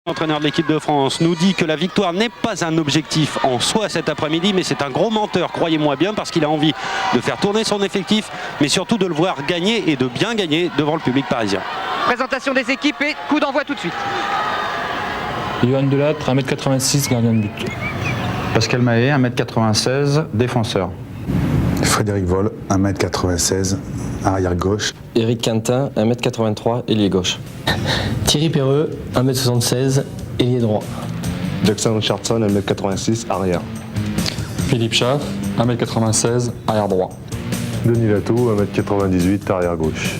L'entraîneur de l'équipe de France nous dit que la victoire n'est pas un objectif en soi cet après-midi, mais c'est un gros menteur, croyez-moi bien, parce qu'il a envie de faire tourner son effectif, mais surtout de le voir gagner et de bien gagner devant le public parisien. Présentation des équipes et coup d'envoi tout de suite. Johan Delattre, 1m86, gardien de but. Pascal Mahé, 1m96, défenseur. Frédéric Voll, 1m96, arrière gauche. Eric Quintin, 1m83, ailier gauche. Thierry Perreux, 1m76, ailier droit. Jackson Richardson, 1m86, arrière. Philippe Schaff, 1m96, arrière droit. Denis Latou, 1m98, arrière gauche.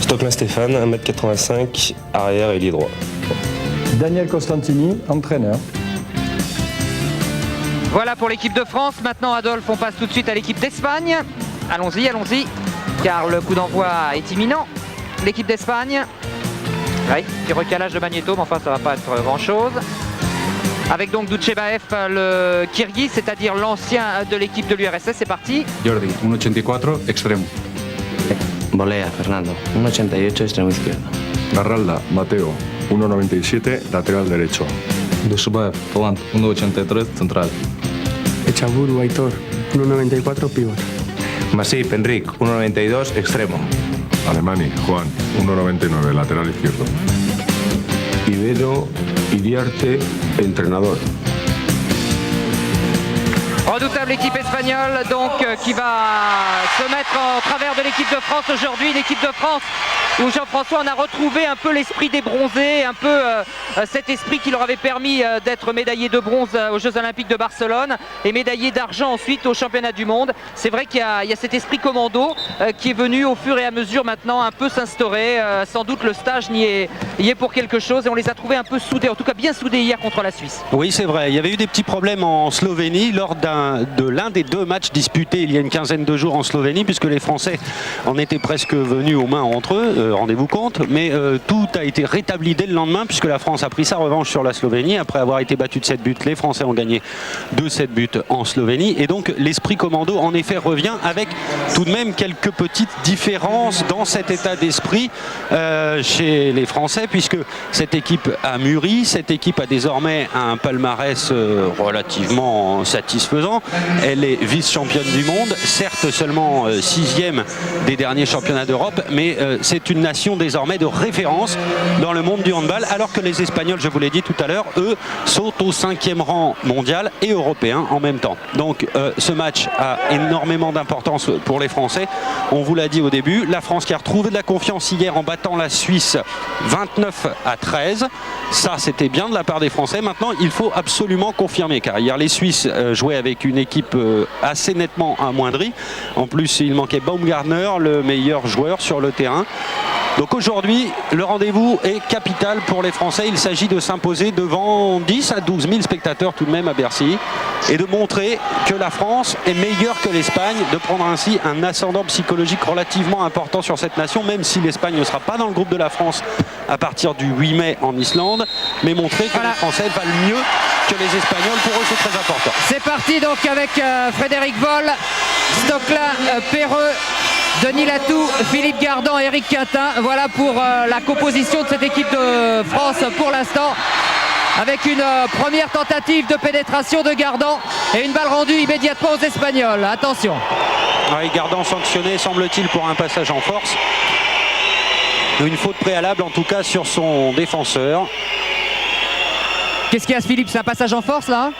Stocklin Stéphane, 1m85, arrière ailier droit. Daniel Costantini, entraîneur. Voilà pour l'équipe de France. Maintenant, Adolphe, on passe tout de suite à l'équipe d'Espagne. Allons-y, allons-y, car le coup d'envoi est imminent. L'équipe d'Espagne. Oui, petit recalage de Magneto, mais enfin, ça va pas être grand-chose. Avec donc Duchebaev, le Kirghiz, c'est-à-dire l'ancien de l'équipe de l'URSS. C'est parti. Jordi, 1,84, extremo. Bolea, Fernando, 1,88, extremo izquierdo. Garralda, Mateo, 1,97, lateral derecho. Dushubaev, volant, 1,83, central. Echaburu, Aitor, 1,94, pívot. Masip, Enric, 1,92, extremo. Alemani, Juan, 1,99, lateral izquierdo. Ibero, Iriarte, entrenador. Redoutable équipe espagnole donc qui va se mettre en travers de l'équipe de France aujourd'hui. L'équipe de France où Jean-François, on a retrouvé un peu l'esprit des bronzés, un peu cet esprit qui leur avait permis d'être médaillé de bronze aux Jeux Olympiques de Barcelone et médaillé d'argent ensuite au Championnat du Monde. C'est vrai qu'il y a cet esprit commando qui est venu au fur et à mesure maintenant un peu s'instaurer. Sans doute le stage y est pour quelque chose et on les a trouvés un peu soudés, en tout cas bien soudés hier contre la Suisse. Oui, c'est vrai. Il y avait eu des petits problèmes en Slovénie lors de l'un des deux matchs disputés il y a une quinzaine de jours en Slovénie, puisque les Français en étaient presque venus aux mains entre eux, rendez-vous compte, mais tout a été rétabli dès le lendemain, puisque la France a pris sa revanche sur la Slovénie. Après avoir été battu de 7 buts, les Français ont gagné 2-7 buts en Slovénie, et donc l'esprit commando en effet revient, avec tout de même quelques petites différences dans cet état d'esprit chez les Français, puisque cette équipe a mûri, cette équipe a désormais un palmarès relativement satisfaisant. Elle est vice-championne du monde, certes seulement 6e des derniers championnats d'Europe, mais c'est une nation désormais de référence dans le monde du handball, alors que les Espagnols, je vous l'ai dit tout à l'heure, eux sont au 5e rang mondial et européen en même temps. Donc ce match a énormément d'importance pour les Français. On vous l'a dit au début, la France qui a retrouvé de la confiance hier en battant la Suisse 29-13. Ça, c'était bien de la part des Français. Maintenant, il faut absolument confirmer, car hier les Suisses jouaient avec une équipe assez nettement amoindrie. En plus, il manquait Baumgartner, le meilleur joueur sur le terrain. Donc aujourd'hui, le rendez-vous est capital pour les Français. Il s'agit de s'imposer devant 10 à 12 000 spectateurs tout de même à Bercy et de montrer que la France est meilleure que l'Espagne, de prendre ainsi un ascendant psychologique relativement important sur cette nation, même si l'Espagne ne sera pas dans le groupe de la France à partir du 8 mai en Islande, mais montrer que les Français valent mieux que les Espagnols. Pour eux, c'est très important. C'est parti donc avec Frédéric Voll, Stocklin, Perreux, Denis Latou, Philippe Gardan, Eric Quintin. Voilà pour la composition de cette équipe de France pour l'instant. Avec une première tentative de pénétration de Gardan et une balle rendue immédiatement aux Espagnols. Attention. Oui, Gardan sanctionné, semble-t-il, pour un passage en force. Une faute préalable en tout cas sur son défenseur. Qu'est-ce qu'il y a, Philippe? C'est un passage en force là?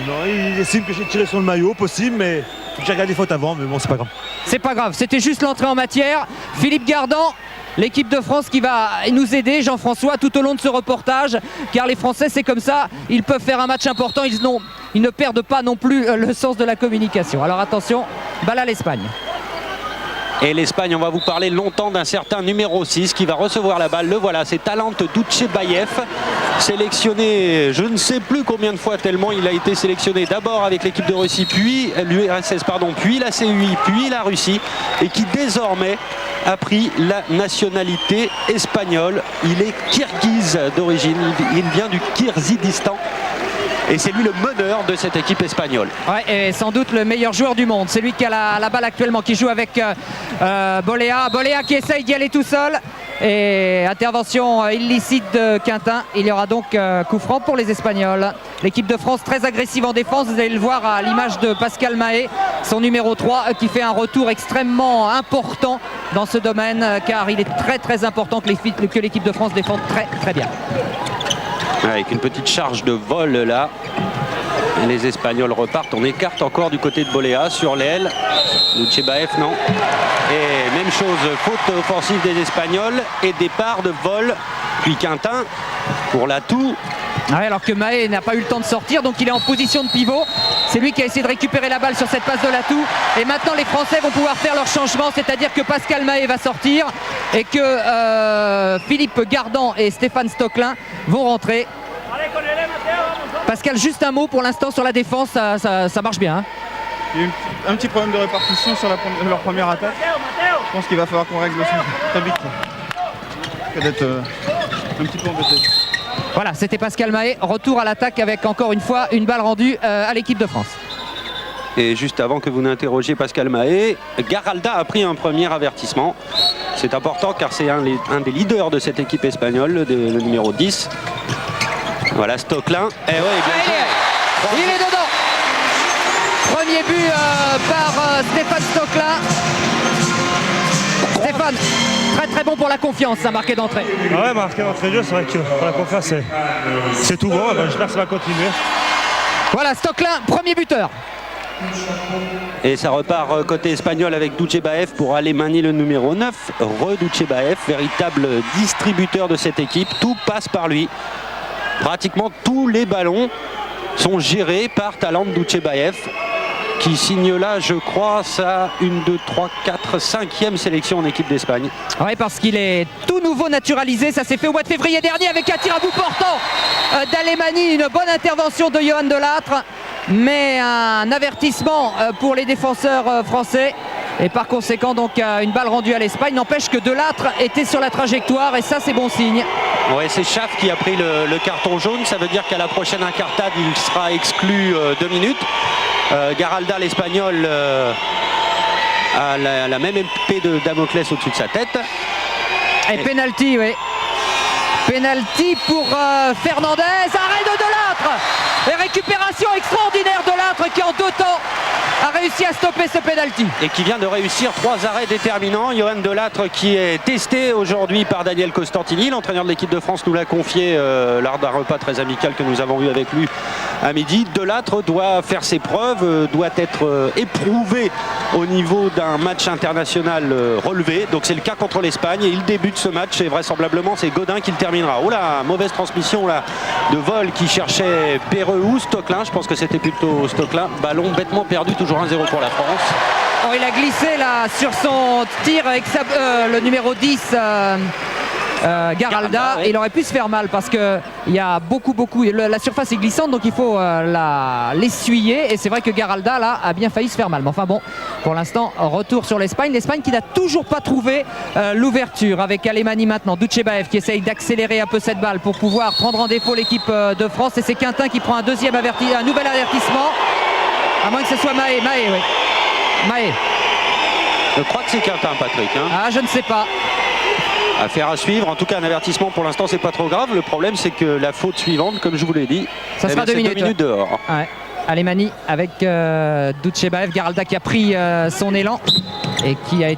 Non, il estime que j'ai tiré sur le maillot, possible, mais j'ai regardé les fautes avant, mais bon, c'est pas grave. C'est pas grave, c'était juste l'entrée en matière. Philippe Gardan, l'équipe de France qui va nous aider, Jean-François, tout au long de ce reportage, car les Français, c'est comme ça, ils peuvent faire un match important, ils ne perdent pas non plus le sens de la communication. Alors attention, balle à l'Espagne. Et l'Espagne, on va vous parler longtemps d'un certain numéro 6 qui va recevoir la balle. Le voilà, c'est Talent Duchebaev, sélectionné je ne sais plus combien de fois, tellement il a été sélectionné d'abord avec l'équipe de Russie, puis l'URSS, puis la CUI, puis la Russie, et qui désormais a pris la nationalité espagnole. Il est kirghize d'origine, il vient du Kirghizistan. Et c'est lui le meneur de cette équipe espagnole. Ouais, et sans doute le meilleur joueur du monde. C'est lui qui a la balle actuellement, qui joue avec Bolea. Bolea qui essaye d'y aller tout seul. Et intervention illicite de Quintin. Il y aura donc coup franc pour les Espagnols. L'équipe de France très agressive en défense. Vous allez le voir à l'image de Pascal Mahé, son numéro 3, qui fait un retour extrêmement important dans ce domaine, car il est très important que l'équipe de France défende très bien. Avec une petite charge de vol là. Les Espagnols repartent. On écarte encore du côté de Boléa sur l'aile. Duchebaev, non. Et même chose, faute offensive des Espagnols et départ de vol. Puis Quintin pour l'atout. Ouais, alors que Mahé n'a pas eu le temps de sortir, donc il est en position de pivot. C'est lui qui a essayé de récupérer la balle sur cette passe de l'atout. Et maintenant les Français vont pouvoir faire leur changement, c'est-à-dire que Pascal Mahé va sortir et que Philippe Gardan et Stéphane Stocklin vont rentrer. Pascal, juste un mot pour l'instant sur la défense, ça marche bien. Hein. Il y a eu un petit problème de répartition sur leur première attaque. Je pense qu'il va falloir qu'on règle ça très vite. D'être un petit peu embêté. Voilà, c'était Pascal Mahé. Retour à l'attaque avec encore une fois une balle rendue à l'équipe de France. Et juste avant que vous n'interrogiez Pascal Mahé, Garalda a pris un premier avertissement. C'est important car c'est un des leaders de cette équipe espagnole, le numéro 10. Voilà Stocklin. Et ouais, il est dedans. Premier but par Stéphane Stocklin. Stéphane, très bon pour la confiance, ça marqué d'entrée. Ah ouais, marqué d'entrée de jeu, c'est vrai que pour la confiance, c'est tout bon. J'espère que ça va continuer. Voilà, Stocklin, premier buteur. Et ça repart côté espagnol avec Duchebaev pour aller manier le numéro 9. Duchebaev, véritable distributeur de cette équipe. Tout passe par lui. Pratiquement tous les ballons sont gérés par Talant Duchebaev, qui signe là, je crois, sa 1, 2, 3, 4, 5e sélection en équipe d'Espagne. Oui, parce qu'il est tout nouveau naturalisé. Ça s'est fait au mois de février dernier avec un tir à bout portant d'Alemany. Une bonne intervention de Johan Delattre, mais un avertissement pour les défenseurs français. Et par conséquent, donc, une balle rendue à l'Espagne. N'empêche que Delattre était sur la trajectoire et ça, c'est bon signe. Ouais, c'est Schaff qui a pris le carton jaune. Ça veut dire qu'à la prochaine incartade, il sera exclu 2 minutes. Garalda, l'Espagnol, a la même épée de Damoclès au-dessus de sa tête. Et penalty, oui. Penalty pour Fernandez. Arrêt de Delattre. Et récupération extraordinaire de Delattre qui en 2 temps a réussi à stopper ce penalty. Et qui vient de réussir 3 arrêts déterminants. Johan Delattre qui est testé aujourd'hui par Daniel Costantini. L'entraîneur de l'équipe de France nous l'a confié lors d'un repas très amical que nous avons eu avec lui à midi. Delattre doit faire ses preuves, doit être éprouvé au niveau d'un match international relevé. Donc c'est le cas contre l'Espagne et il débute ce match et vraisemblablement c'est Godin qui le terminera. Oh là, mauvaise transmission là de vol qui cherchait Perreux ou Stocklin. Je pense que c'était plutôt Stocklin. Ballon bêtement perdu, toujours 1-0 pour la France. Oh, il a glissé là sur son tir avec le numéro 10 Garalda. Ouais. Il aurait pu se faire mal parce que il y a beaucoup la surface est glissante, donc il faut l'essuyer, et c'est vrai que Garalda là a bien failli se faire mal, mais enfin bon, pour l'instant retour sur l'Espagne qui n'a toujours pas trouvé l'ouverture avec Alemany maintenant. Duchebaev qui essaye d'accélérer un peu cette balle pour pouvoir prendre en défaut l'équipe de France, et c'est Quintin qui prend un nouvel avertissement, à moins que ce soit Mahé. Oui. Mahé. Je crois que c'est Quintin, Patrick. Hein. Ah, je ne sais pas. Affaire à suivre. En tout cas, un avertissement pour l'instant, c'est pas trop grave. Le problème, c'est que la faute suivante, comme je vous l'ai dit, ça sera 2 minutes. 2 minutes dehors. Ouais. Alemany avec Duchebaev, Garalda qui a pris son élan et qui est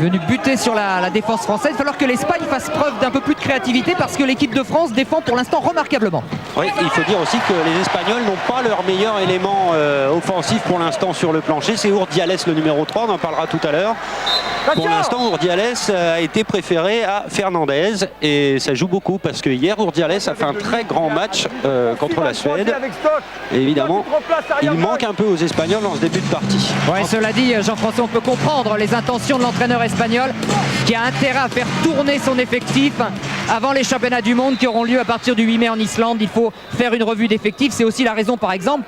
venu buter sur la défense française. Il va falloir que l'Espagne fasse preuve d'un peu plus de créativité parce que l'équipe de France défend pour l'instant remarquablement. Oui, il faut dire aussi que les Espagnols n'ont pas leur meilleur élément offensif pour l'instant sur le plancher. C'est Urdiales, le numéro 3, on en parlera tout à l'heure. Pour l'instant, Urdiales a été préféré à Fernandez et ça joue beaucoup parce que hier, Urdiales a fait un très grand match contre la Suède. Et évidemment, il manque un peu aux Espagnols dans ce début de partie. Ouais, cela dit, Jean-François, on peut comprendre les intentions de l'entraîneur espagnol qui a intérêt à faire tourner son effectif avant les championnats du monde qui auront lieu à partir du 8 mai en Islande. Il faut faire une revue d'effectifs. C'est aussi la raison, par exemple,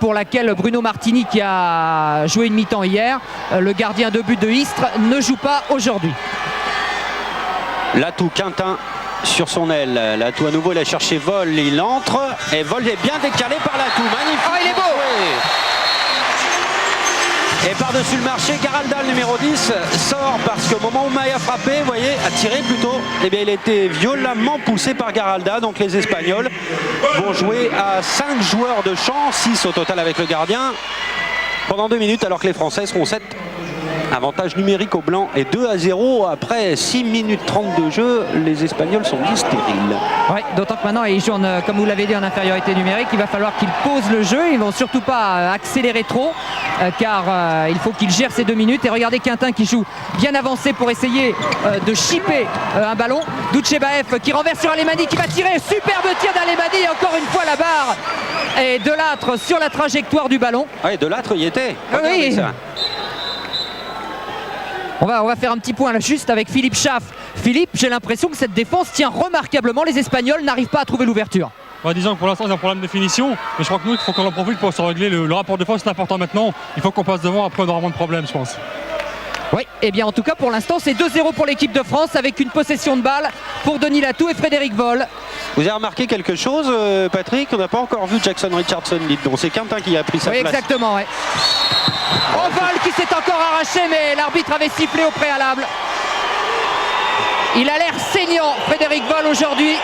pour laquelle Bruno Martini, qui a joué une mi-temps hier, le gardien de but de Istres, ne joue pas aujourd'hui. L'atout Quintin sur son aile. L'atout à nouveau, il a cherché Vol, il entre et Vol est bien décalé par l'atout. Magnifique. Oh, il est beau. Et par-dessus le marché, Garalda, le numéro 10, sort parce qu'au moment où Maille a frappé, vous voyez, a tiré plutôt, eh bien, il a été violemment poussé par Garalda. Donc les Espagnols vont jouer à 5 joueurs de champ, 6 au total avec le gardien, pendant 2 minutes, alors que les Français seront 7. Avantage numérique au blanc et 2-0 après 6 minutes 30 de jeu. Les Espagnols sont dit stériles. Oui, d'autant que maintenant ils jouent, comme vous l'avez dit, en infériorité numérique. Il va falloir qu'ils posent le jeu. Ils ne vont surtout pas accélérer trop car il faut qu'ils gèrent ces 2 minutes. Et regardez Quintin qui joue bien avancé pour essayer de chipper un ballon. Douchebaev qui renverse sur Alemani qui va tirer. Superbe tir d'Alemani. Encore une fois la barre et Delattre sur la trajectoire du ballon. Oui, Delattre y était. Oui. Ça. On va faire un petit point là juste avec Philippe Schaff. Philippe, j'ai l'impression que cette défense tient remarquablement. Les Espagnols n'arrivent pas à trouver l'ouverture. Disons que pour l'instant, c'est un problème de finition. Mais je crois que nous, il faut qu'on en profite pour se régler. Le rapport de force, c'est important maintenant. Il faut qu'on passe devant. Après, on aura moins de problèmes, je pense. Oui, et bien en tout cas, pour l'instant, c'est 2-0 pour l'équipe de France avec une possession de balle pour Denis Latou et Frédéric Voll. Vous avez remarqué quelque chose, Patrick? On n'a pas encore vu Jackson Richardson, donc c'est Quintin qui a pris sa place. Oui, exactement, oui. Oh, Voll qui s'est encore arraché, mais l'arbitre avait sifflé au préalable. Il a l'air saignant, Frédéric Voll, aujourd'hui.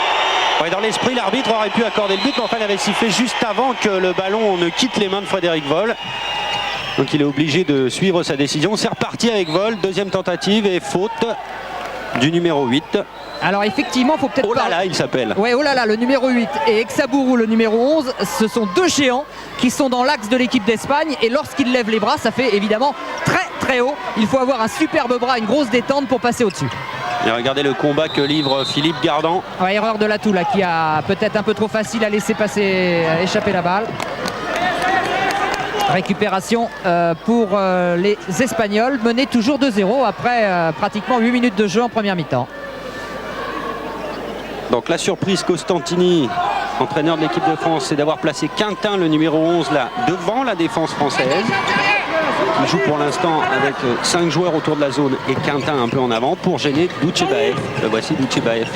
Ouais, dans l'esprit, l'arbitre aurait pu accorder le but, mais enfin, il avait sifflé juste avant que le ballon ne quitte les mains de Frédéric Voll. Donc il est obligé de suivre sa décision. C'est reparti avec Voll, deuxième tentative et faute du numéro 8. Alors effectivement, il faut peut-être... Oh là là, il s'appelle. Ouais, oh là là, le numéro 8 et Exabourou, le numéro 11, ce sont 2 géants qui sont dans l'axe de l'équipe d'Espagne. Et lorsqu'ils lèvent les bras, ça fait évidemment très très haut. Il faut avoir un superbe bras, une grosse détente pour passer au-dessus. Et regardez le combat que livre Philippe Gardan. Ouais, erreur de Latou là, qui a peut-être un peu trop facile à laisser passer, à échapper la balle. Récupération pour les Espagnols, menés toujours 2-0 après pratiquement 8 minutes de jeu en première mi-temps. Donc la surprise Costantini, entraîneur de l'équipe de France, c'est d'avoir placé Quintin, le numéro 11, là, devant la défense française. Il joue pour l'instant avec 5 joueurs autour de la zone et Quintin un peu en avant pour gêner Douchebaev. Le voici Douchebaev.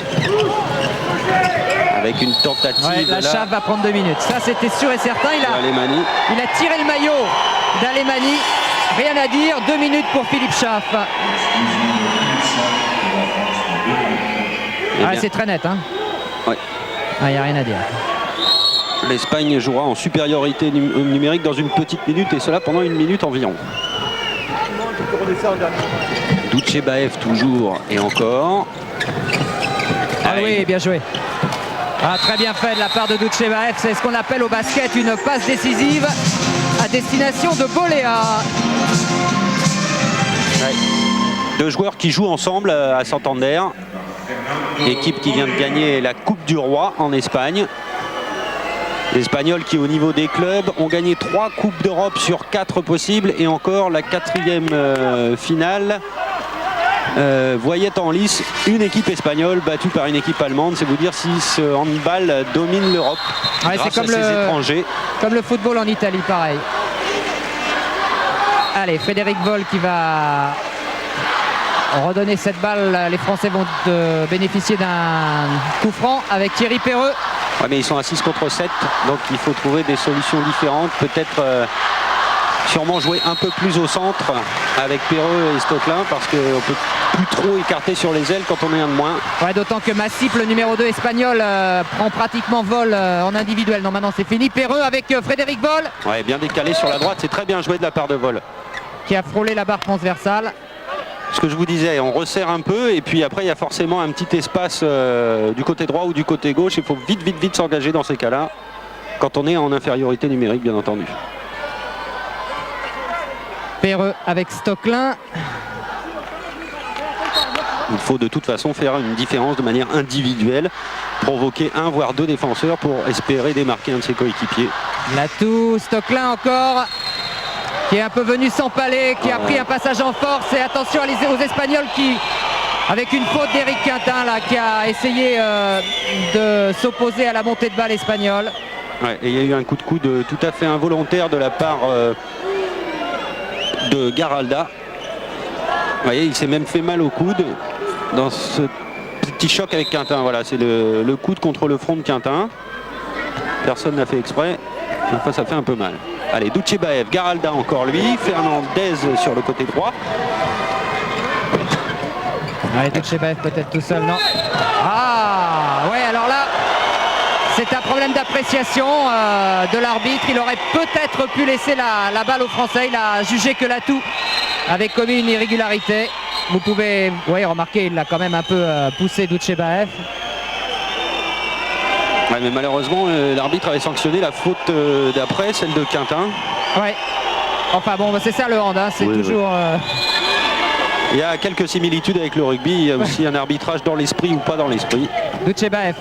Avec une tentative. Ouais, la Chape va prendre 2 minutes. Ça, c'était sûr et certain. Il a tiré le maillot d'Alemani. Rien à dire. 2 minutes pour Philippe Schaff. C'est très net. Hein. Ouais. Il n'y a rien à dire. L'Espagne jouera en supériorité numérique dans une petite minute et cela pendant 1 minute environ. Douchebaev toujours et encore. Ah oui, bien joué. Très bien fait de la part de Douchebaev. C'est ce qu'on appelle au basket une passe décisive à destination de Boléa. Ouais. 2 joueurs qui jouent ensemble à Santander. Équipe qui vient de gagner la Coupe du Roi en Espagne. Les Espagnols qui au niveau des clubs ont gagné 3 Coupes d'Europe sur 4 possibles et encore la 4e finale. Voyait en lice une équipe espagnole battue par une équipe allemande. C'est vous dire si ce handball domine l'Europe grâce à ces étrangers. Comme le football en Italie, pareil. Allez, Frédéric Voll qui va redonner cette balle. Les Français vont bénéficier d'un coup franc avec Thierry Perreux. Ouais, mais ils sont à 6 contre 7, donc il faut trouver des solutions différentes. Peut-être sûrement jouer un peu plus au centre avec Perreux et Stocklin parce qu'on ne peut plus trop écarter sur les ailes quand on est un de moins. Ouais, d'autant que Massip, le numéro 2 espagnol, prend pratiquement Voll en individuel. Non, maintenant c'est fini. Perreux avec Frédéric Voll. Ouais, bien décalé sur la droite, c'est très bien joué de la part de Voll. Qui a frôlé la barre transversale. Ce que je vous disais, on resserre un peu et puis après il y a forcément un petit espace du côté droit ou du côté gauche. Il faut vite s'engager dans ces cas-là quand on est en infériorité numérique, bien entendu. Perreux avec Stocklin. Il faut de toute façon faire une différence de manière individuelle, provoquer 1 voire 2 défenseurs pour espérer démarquer un de ses coéquipiers. Latou, Stocklin encore, qui est un peu venu s'empaler, qui a pris un passage en force. Et attention aux Espagnols qui, avec une faute d'Éric Quintin là, qui a essayé de s'opposer à la montée de balle espagnole. Ouais, et il y a eu un coup de coude tout à fait involontaire de la part de Garalda. Vous voyez, il s'est même fait mal au coude dans ce petit choc avec Quintin. Voilà, c'est le coude contre le front de Quintin. Personne n'a fait exprès. Enfin, ça fait un peu mal. Allez, Douchebaev, Garalda encore lui, Fernandez sur le côté droit. Allez, Douchebaev peut-être tout seul, non? Ah, ouais, alors là, c'est un problème d'appréciation de l'arbitre. Il aurait peut-être pu laisser la balle aux Français. Il a jugé que l'atout avait commis une irrégularité. Vous pouvez remarquer, il l'a quand même un peu poussé, Douchebaev. Ouais, mais malheureusement, l'arbitre avait sanctionné la faute d'après, celle de Quintin. Ouais. Enfin bon, c'est ça le hand, hein. C'est toujours... Il y a quelques similitudes avec le rugby. Il y a aussi un arbitrage dans l'esprit ou pas dans l'esprit. Douchebaev.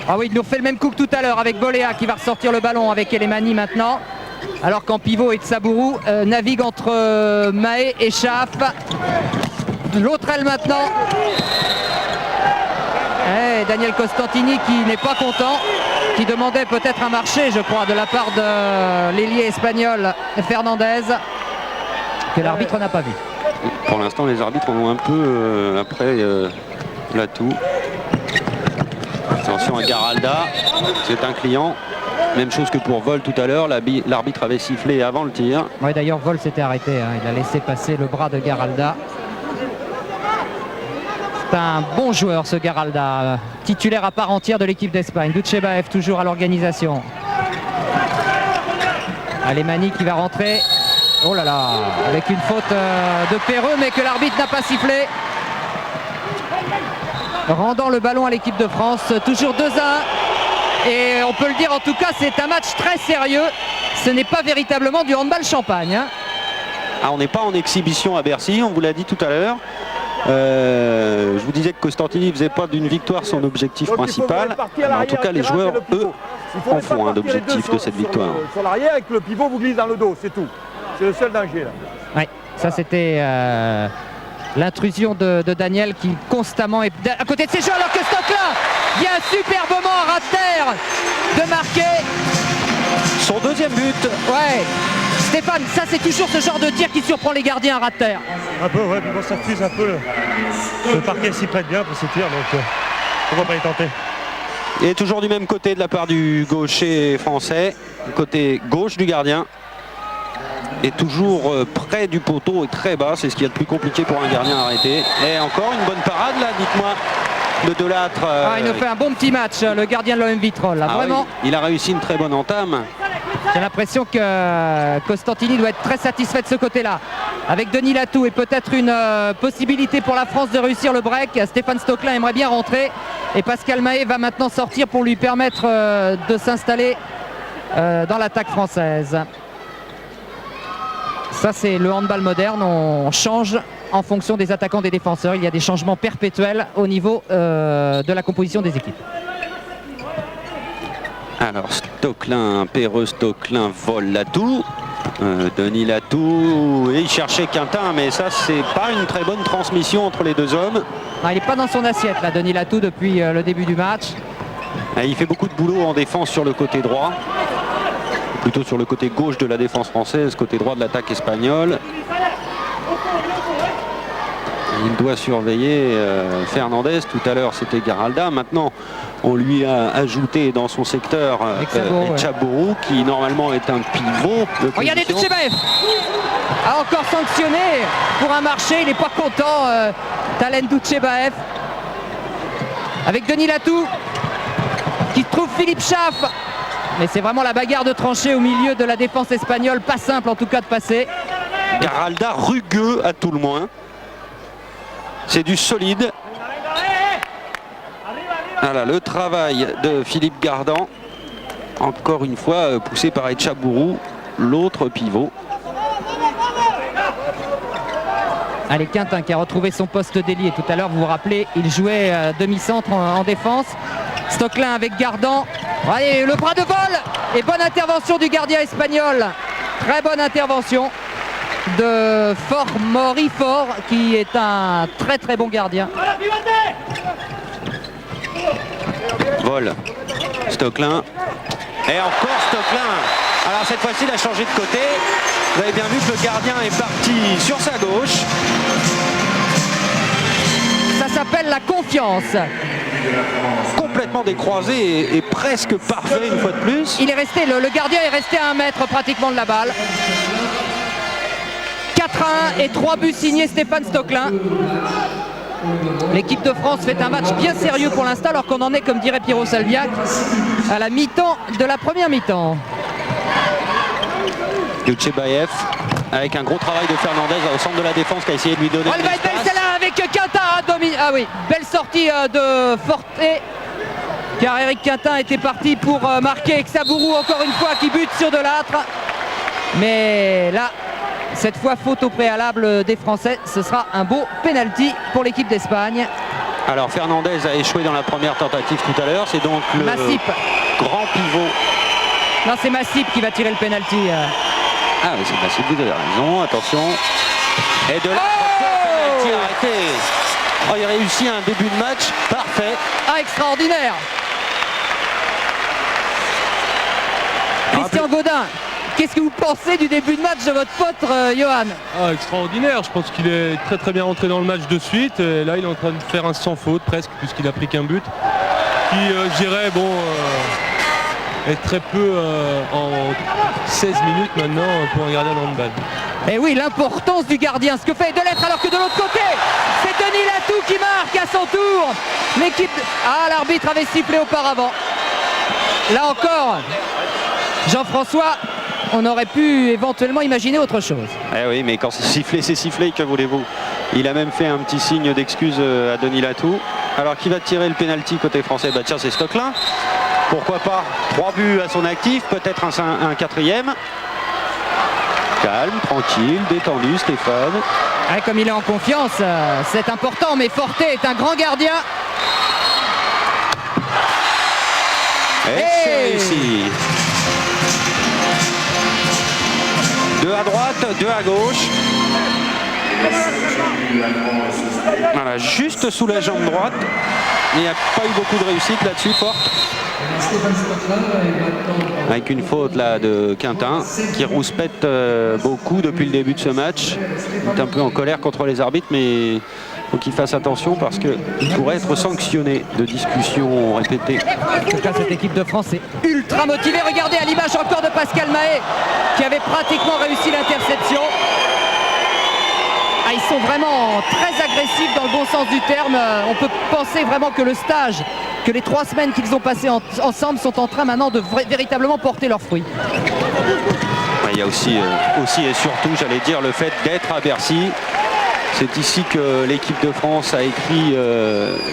Ah oui, il nous refait le même coup que tout à l'heure avec Boléa qui va ressortir le ballon avec Elimani maintenant. Alors qu'en pivot, Etsabourou navigue entre Mahé et Schaaf. L'autre aile maintenant. Et Daniel Costantini qui n'est pas content, qui demandait peut-être un marché, je crois, de la part de l'ailier espagnol Fernandez, que l'arbitre n'a pas vu. Pour l'instant, les arbitres en ont un peu après l'atout. Attention à Garalda, c'est un client. Même chose que pour Vol tout à l'heure, l'arbitre avait sifflé avant le tir. Oui, d'ailleurs, Vol s'était arrêté, hein. Il a laissé passer le bras de Garalda. C'est un bon joueur, ce Garalda, titulaire à part entière de l'équipe d'Espagne. Douchebaev toujours à l'organisation. Alemani qui va rentrer. Oh là là, avec une faute de Perreux, mais que l'arbitre n'a pas sifflé. Rendant le ballon à l'équipe de France, toujours 2-1. Et on peut le dire, en tout cas, c'est un match très sérieux. Ce n'est pas véritablement du handball champagne, hein. Ah, on n'est pas en exhibition à Bercy, on vous l'a dit tout à l'heure. Je vous disais que Costantini ne faisait pas d'une victoire son objectif principal. En tout cas, les joueurs, eux, en font un objectif de cette victoire. Sur l'arrière, avec le pivot vous glisse dans le dos, c'est tout. C'est le seul danger là. Oui, ça c'était l'intrusion de Daniel qui constamment est à côté de ses joueurs alors que Stocklin vient superbement à ras de terre de marquer. Son deuxième but. Ouais. Stéphane, ça c'est toujours ce genre de tir qui surprend les gardiens à ras de terre. Un peu, ouais, puis bon, ça fuse un peu. Le parquet s'y prête bien pour ces tirs, donc on va pas les tenter. Et toujours du même côté de la part du gaucher français, côté gauche du gardien. Et toujours près du poteau et très bas, c'est ce qu'il y a de plus compliqué pour un gardien à arrêter. Et encore une bonne parade là, dites-moi, de Delattre. Il nous fait un bon petit match, le gardien de l'OM Vitrolles, là, vraiment. Oui, il a réussi une très bonne entame. J'ai l'impression que Costantini doit être très satisfait de ce côté-là. Avec Denis Latou et peut-être une possibilité pour la France de réussir le break. Stéphane Stocklin aimerait bien rentrer. Et Pascal Mahé va maintenant sortir pour lui permettre de s'installer dans l'attaque française. Ça, c'est le handball moderne. On change en fonction des attaquants, des défenseurs. Il y a des changements perpétuels au niveau de la composition des équipes. Alors Stocklin, Perreux, Stocklin, Vol, Latou. Denis Latou, et il cherchait Quintin, mais ça c'est pas une très bonne transmission entre les deux hommes. Non, il n'est pas dans son assiette là, Denis Latou, depuis le début du match. Il fait beaucoup de boulot en défense sur le côté droit, plutôt sur le côté gauche de la défense française, côté droit de l'attaque espagnole. Il doit surveiller Fernandez. Tout à l'heure c'était Garalda. Maintenant on lui a ajouté dans son secteur Etsabourou, qui normalement est un pivot. Regardez Douchebaev a encore sanctionné pour un marché. Il n'est pas content, Talen Douchebaev. Avec Denis Latou qui trouve Philippe Schaaf. Mais c'est vraiment la bagarre de tranchée au milieu de la défense espagnole. Pas simple en tout cas de passer. Garalda rugueux à tout le moins. C'est du solide. Voilà le travail de Philippe Gardan. Encore une fois poussé par Etsabourou, l'autre pivot. Allez, Quintin qui a retrouvé son poste d'ailier tout à l'heure. Vous vous rappelez, il jouait demi-centre en défense. Stocklin avec Gardan. Allez, le bras de vol. Et bonne intervention du gardien espagnol. Très bonne intervention de Morifor, qui est un très très bon gardien. Vol, Stocklin, et encore Stocklin. Alors cette fois-ci il a changé de côté. Vous avez bien vu que le gardien est parti sur sa gauche. Ça s'appelle la confiance. Complètement décroisé et presque parfait une fois de plus. Il est resté, le gardien est resté à 1 mètre pratiquement de la balle. 4-1 et 3 buts signés Stéphane Stoecklein. L'équipe de France fait un match bien sérieux pour l'instant, alors qu'on en est, comme dirait Pierrot Salviac, à la mi-temps de la première mi-temps. Dutchebaev avec un gros travail de Fernandez au centre de la défense qui a essayé de lui donner Elle va être belle celle-là avec Quintin. Ah oui, belle sortie de Forte. Car Eric Quintin était parti pour marquer avec Sabouroux encore une fois qui bute sur Delattre. Mais là, cette fois faute au préalable des Français. Ce sera un beau penalty pour l'équipe d'Espagne. Alors Fernandez a échoué dans la première tentative tout à l'heure. C'est donc le Massip. Grand pivot. Non, c'est Massip qui va tirer le penalty. Ah oui, c'est Massip, vous avez raison. Attention. Et de là, penalty arrêté. Oh, il réussit un début de match parfait. Ah, extraordinaire. Christian Gaudin, qu'est-ce que vous pensez du début de match de votre pote Johan? Extraordinaire, je pense qu'il est très bien rentré dans le match de suite. Et là, il est en train de faire un sans faute presque, puisqu'il a pris qu'un but. Qui, je dirais, est très peu en 16 minutes maintenant pour un gardien de handball. Et oui, l'importance du gardien, ce que fait Delattre, alors que de l'autre côté, c'est Denis Latou qui marque à son tour. L'équipe... Ah, l'arbitre avait sifflé auparavant. Là encore, Jean-François, on aurait pu éventuellement imaginer autre chose. Eh oui, mais quand c'est sifflé, que voulez-vous? Il a même fait un petit signe d'excuse à Denis Latou. Alors qui va tirer le pénalty côté français? Bah tiens, c'est Stoecklein. Pourquoi pas? 3 buts à son actif, peut-être un 4e. Calme, tranquille, détendu Stéphane. Ouais, comme il est en confiance, c'est important, mais Forte est un grand gardien. Et c'est réussi. 2 à droite, 2 à gauche. Voilà, juste sous la jambe droite. Il n'y a pas eu beaucoup de réussite là-dessus, Forte. Avec une faute là de Quintin qui rouspète beaucoup depuis le début de ce match. Il est un peu en colère contre les arbitres, mais il faut qu'il fasse attention parce qu'il pourrait être sanctionné de discussions répétées. En tout cas, cette équipe de France est ultra motivée. Regardez à l'image encore de Pascal Mahé qui avait pratiquement réussi l'interception. Ah, ils sont vraiment très agressifs dans le bon sens du terme. On peut penser vraiment que le stage, que les 3 semaines qu'ils ont passées ensemble sont en train maintenant de véritablement porter leurs fruits. Il y a aussi et surtout, j'allais dire, le fait d'être à Bercy. C'est ici que l'équipe de France a écrit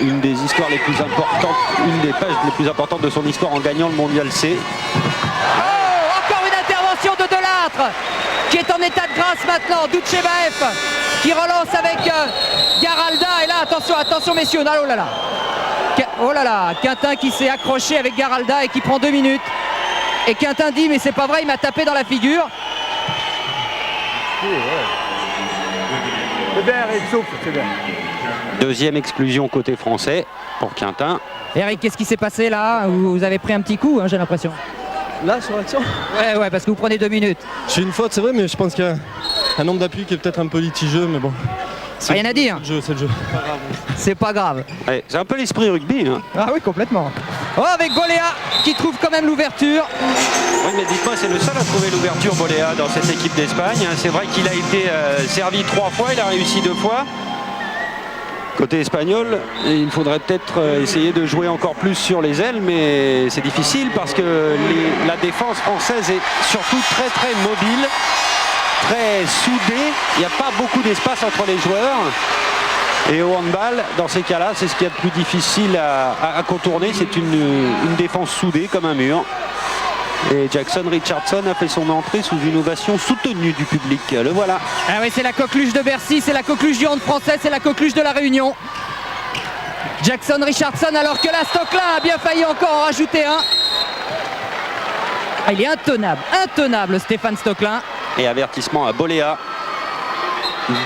une des histoires les plus importantes, une des pages les plus importantes de son histoire en gagnant le Mondial C. Oh, encore une intervention de Delattre qui est en état de grâce maintenant. Dutchebaev qui relance avec Garalda. Et là, attention messieurs, oh là là. Oh là là, Quintin qui s'est accroché avec Garalda et qui prend 2 minutes. Et Quintin dit, mais c'est pas vrai, il m'a tapé dans la figure. C'est bien, Eric, souffle, c'est bien. Deuxième exclusion côté français pour Quintin. Eric, qu'est-ce qui s'est passé là? Vous avez pris un petit coup, hein, j'ai l'impression. Là, sur l'action, Ouais, parce que vous prenez 2 minutes. j'ai une faute, c'est vrai, mais je pense qu'il y a un nombre d'appui qui est peut-être un peu litigieux, mais bon. Rien à dire. C'est le jeu. C'est pas grave. Ouais, c'est un peu l'esprit rugby. Hein. Ah oui, complètement. Oh, avec Boléa qui trouve quand même l'ouverture. Oui, mais dites-moi, c'est le seul à trouver l'ouverture, Boléa, dans cette équipe d'Espagne. C'est vrai qu'il a été servi 3 fois, il a réussi 2 fois. Côté espagnol, il faudrait peut-être essayer de jouer encore plus sur les ailes, mais c'est difficile parce que la défense française est surtout très mobile, très soudée. Il n'y a pas beaucoup d'espace entre les joueurs. Et au handball, dans ces cas-là, c'est ce qu'il y a de plus difficile à contourner. C'est une défense soudée comme un mur. Et Jackson Richardson a fait son entrée sous une ovation soutenue du public. Le voilà. Ah oui, c'est la coqueluche de Bercy, c'est la coqueluche du hand français, c'est la coqueluche de la Réunion. Jackson Richardson, alors que la Stoecklein a bien failli encore en rajouter un. Ah, il est intenable Stéphane Stoecklein. Et avertissement à Boléa.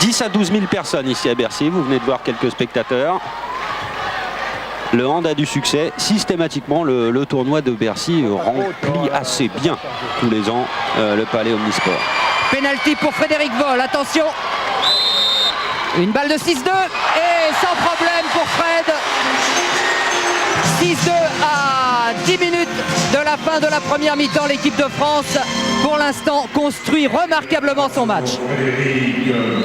10 à 12 000 personnes ici à Bercy, vous venez de voir quelques spectateurs. Le hand a du succès. Systématiquement, le tournoi de Bercy remplit assez bien tous les ans le Palais Omnisport. Penalty pour Frédéric Voll, attention. Une balle de 6-2 et sans problème pour Fred. 6-2 à 10 minutes de la fin de la première mi-temps. L'équipe de France, pour l'instant, construit remarquablement son match.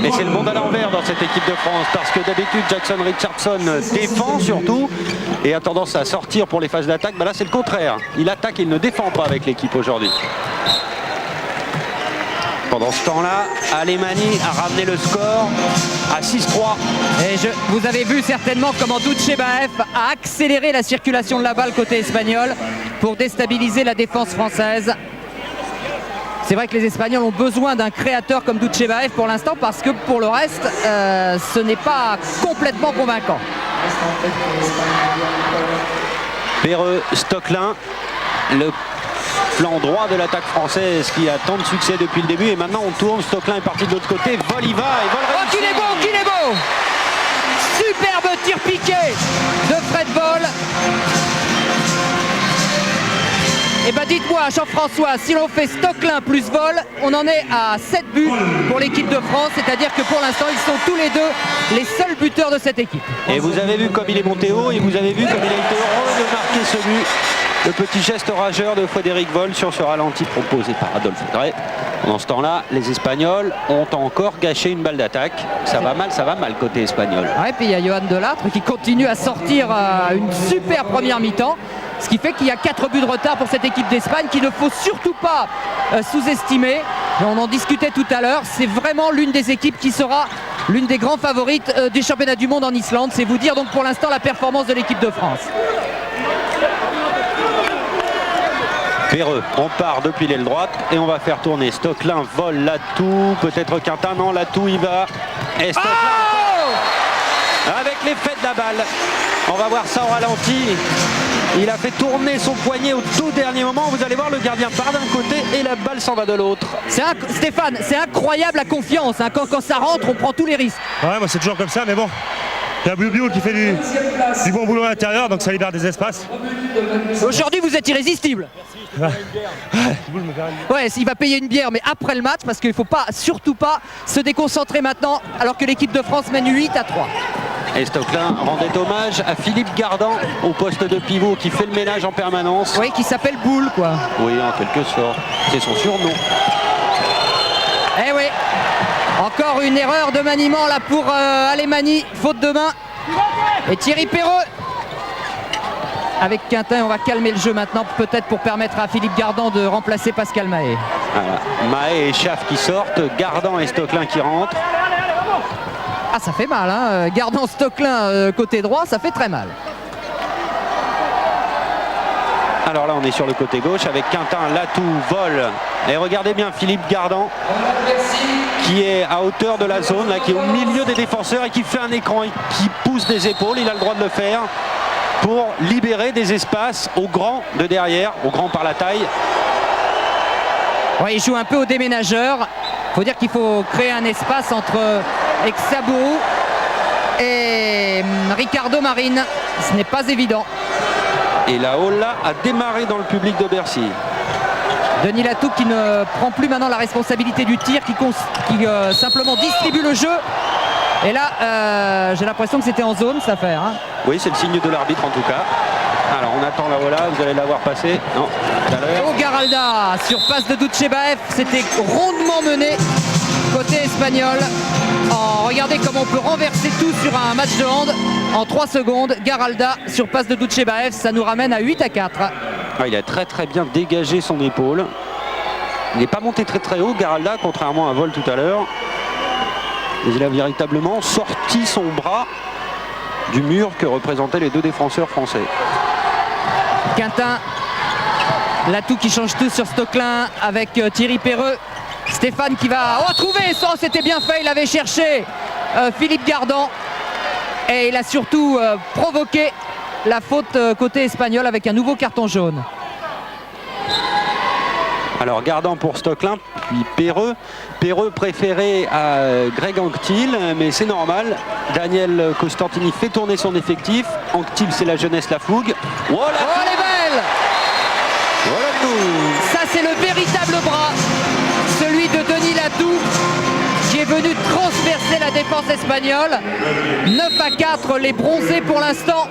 Et c'est le monde à l'envers dans cette équipe de France, parce que d'habitude Jackson Richardson défend surtout et a tendance à sortir pour les phases d'attaque. Là c'est le contraire, il attaque et il ne défend pas avec l'équipe aujourd'hui. Pendant ce temps-là, Alemany a ramené le score à 6-3. Et vous avez vu certainement comment Dutchebaev a accéléré la circulation de la balle côté espagnol pour déstabiliser la défense française. C'est vrai que les Espagnols ont besoin d'un créateur comme Dutchebaev pour l'instant, parce que pour le reste, ce n'est pas complètement convaincant. Perreux, Stocklin, le flanc droit de l'attaque française qui a tant de succès depuis le début, et maintenant on tourne, Stocklin est parti de l'autre côté, vol y va et vol réussi. Oh, qu'il est beau, qu'il est beau! Superbe tir piqué de Fred Vol. Et ben dites-moi Jean-François, si l'on fait Stocklin plus Vol, on en est à 7 buts pour l'équipe de France, c'est-à-dire que pour l'instant ils sont tous les deux les seuls buteurs de cette équipe. Et vous avez vu comme il est monté haut, et vous avez vu comme il a été heureux de marquer ce but. Le petit geste rageur de Frédéric Vol sur ce ralenti proposé par Adolphe Drey. Pendant ce temps-là, les Espagnols ont encore gâché une balle d'attaque. Ça va mal côté espagnol. Ouais, puis il y a Johan Delattre qui continue à sortir une super première mi-temps. Ce qui fait qu'il y a 4 buts de retard pour cette équipe d'Espagne qu'il ne faut surtout pas sous-estimer. On en discutait tout à l'heure. C'est vraiment l'une des équipes qui sera l'une des grands favorites du championnat du monde en Islande. C'est vous dire donc pour l'instant la performance de l'équipe de France. Perreux, on part depuis l'aile droite et on va faire tourner Stocklin, Vol, Latou, peut-être Quintin, non, Latou il va. Et Stocklin avec l'effet de la balle. On va voir ça au ralenti. Il a fait tourner son poignet au tout dernier moment. Vous allez voir, le gardien part d'un côté et la balle s'en va de l'autre. Stéphane, c'est incroyable la confiance. Hein. Quand ça rentre, on prend tous les risques. Ouais, moi c'est toujours comme ça, mais bon. Il y a Blue qui fait du bon boulot à l'intérieur, donc ça libère des espaces. Aujourd'hui, vous êtes irrésistible. Ouais, il va payer une bière, mais après le match, parce qu'il ne faut surtout pas se déconcentrer maintenant, alors que l'équipe de France mène 8-3. Et Stocklin rendait hommage à Philippe Gardan au poste de pivot qui fait le ménage en permanence. Oui, qui s'appelle Boule, quoi. Oui, en quelque sorte. C'est son surnom. Eh oui. Encore une erreur de maniement là pour Alemany, faute de main. Et Thierry Perreux avec Quintin. On va calmer le jeu maintenant, peut-être pour permettre à Philippe Gardan de remplacer Pascal Mahé. Voilà. Mahé et Schaff qui sortent, Gardan et Stocklin qui rentrent. Ah, ça fait mal, hein. Gardan, Stocklin côté droit, ça fait très mal. Alors là on est sur le côté gauche avec Quintin, Latou, Vol. Et regardez bien Philippe Gardan qui est à hauteur de la zone, là, qui est au milieu des défenseurs et qui fait un écran et qui pousse des épaules. Il a le droit de le faire pour libérer des espaces aux grands de derrière, aux grands par la taille. Ouais, il joue un peu au déménageur. Il faut dire qu'il faut créer un espace entre Exabourou et Ricardo Marin. Ce n'est pas évident. Et la Ola a démarré dans le public de Bercy. Denis Latou qui ne prend plus maintenant la responsabilité du tir, qui simplement distribue le jeu. Et là, j'ai l'impression que c'était en zone cette affaire. Hein. Oui, c'est le signe de l'arbitre en tout cas. Alors on attend la Ola, vous allez la voir passer. Non, tout à l'heure. Oh, Garalda sur passe de Dutchebaev, c'était rondement mené côté espagnol. Oh, regardez comment on peut renverser tout sur un match de hand en 3 secondes. Garalda sur passe de Dutchebaev, ça nous ramène à 8-4. Ah, il a très bien dégagé son épaule. Il n'est pas monté très haut, Garalda, contrairement à Vol tout à l'heure. Il a véritablement sorti son bras du mur que représentaient les deux défenseurs français. Quintin, Latou qui change tout sur Stocklin avec Thierry Perreux. Stéphane qui va trouver, c'était bien fait, il avait cherché Philippe Gardan. Et il a surtout provoqué la faute côté espagnol avec un nouveau carton jaune. Alors Gardan pour Stocklin, puis Perreux préféré à Greg Anctil, mais c'est normal. Daniel Costantini fait tourner son effectif. Anctil, c'est la jeunesse, la fougue. Voilà, oh, elle est belle. Voilà tout. Ça, c'est le véritable bras, celui de Denis Latou, qui est venu transpercer la défense défense-espagnole. 9-4, les bronzés pour l'instant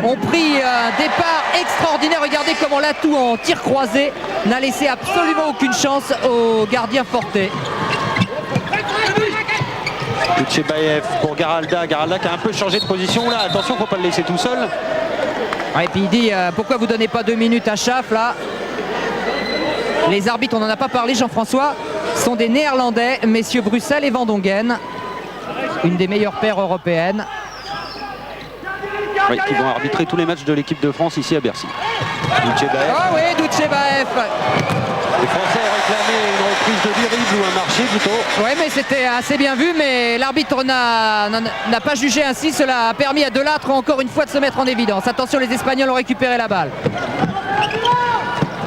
ont pris un départ extraordinaire. Regardez comment Latou en tir croisé n'a laissé absolument aucune chance au gardien Forté. Duchebaev pour Garalda. Garalda qui a un peu changé de position là. Attention, faut pas le laisser tout seul. Ouais, et puis il dit pourquoi vous donnez pas 2 minutes à Schaaf là. Les arbitres, on n'en a pas parlé, Jean-François, sont des Néerlandais, messieurs Bruxelles et Van Dongen. Une des meilleures paires européennes. Oui, qui vont arbitrer tous les matchs de l'équipe de France ici à Bercy. Duchebaev. Ah oui, Duchebaev. Les Français réclamaient une reprise de l'irrible ou un marché plutôt. Oui, mais c'était assez bien vu, mais l'arbitre n'a pas jugé ainsi. Cela a permis à Delattre encore une fois de se mettre en évidence. Attention, les Espagnols ont récupéré la balle.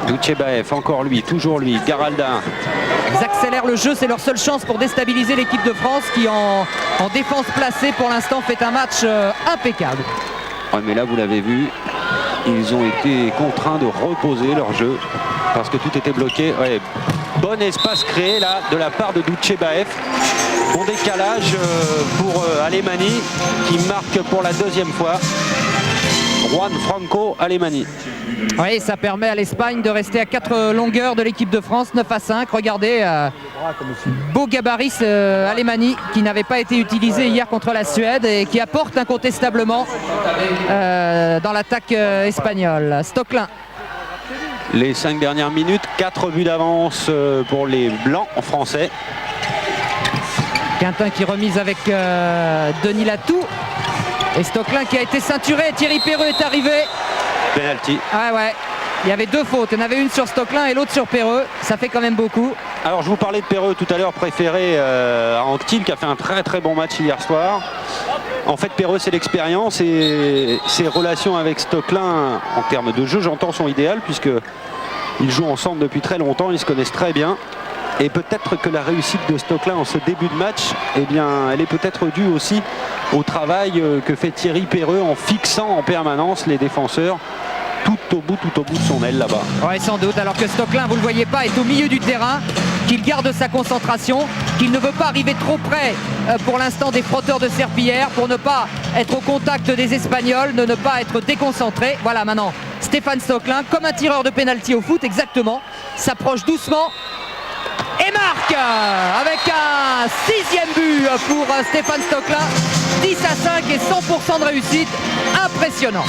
Duchebaev, encore lui, toujours lui, Garalda. Ils accélèrent le jeu, c'est leur seule chance pour déstabiliser l'équipe de France qui en défense placée pour l'instant fait un match impeccable. Ouais, mais là vous l'avez vu, ils ont été contraints de reposer leur jeu parce que tout était bloqué. Ouais, bon espace créé là de la part de Duchebaev. Bon décalage pour Alemany qui marque pour la deuxième fois. Juan Franco Alemany. Oui, ça permet à l'Espagne de rester à 4 longueurs de l'équipe de France, 9-5. Regardez, beau gabarit Alemany qui n'avait pas été utilisé hier contre la Suède et qui apporte incontestablement dans l'attaque espagnole. Stocklin. Les 5 dernières minutes, 4 buts d'avance pour les Blancs en français. Quintin qui remise avec Denis Latou. Et Stocklin qui a été ceinturé. Thierry Perreux est arrivé. Penalty. Ah ouais, il y avait 2 fautes. Il y en avait une sur Stocklin et l'autre sur Perreux. Ça fait quand même beaucoup. Alors je vous parlais de Perreux tout à l'heure, préféré à Anctil qui a fait un très très bon match hier soir. En fait Perreux c'est l'expérience et ses relations avec Stocklin en termes de jeu j'entends sont idéales puisque ils jouent ensemble depuis très longtemps, ils se connaissent très bien. Et peut-être que la réussite de Stocklin en ce début de match, eh bien, elle est peut-être due aussi au travail que fait Thierry Perreux en fixant en permanence les défenseurs tout au bout de son aile là-bas. Oui, sans doute, alors que Stocklin, vous ne le voyez pas, est au milieu du terrain, qu'il garde sa concentration, qu'il ne veut pas arriver trop près pour l'instant des frotteurs de serpillière pour ne pas être au contact des Espagnols, de ne pas être déconcentré. Voilà maintenant, Stéphane Stocklin, comme un tireur de pénalty au foot, exactement, s'approche doucement. Et marque avec un 6e but pour Stéphane Stocklin. 10-5 et 100% de réussite. Impressionnant.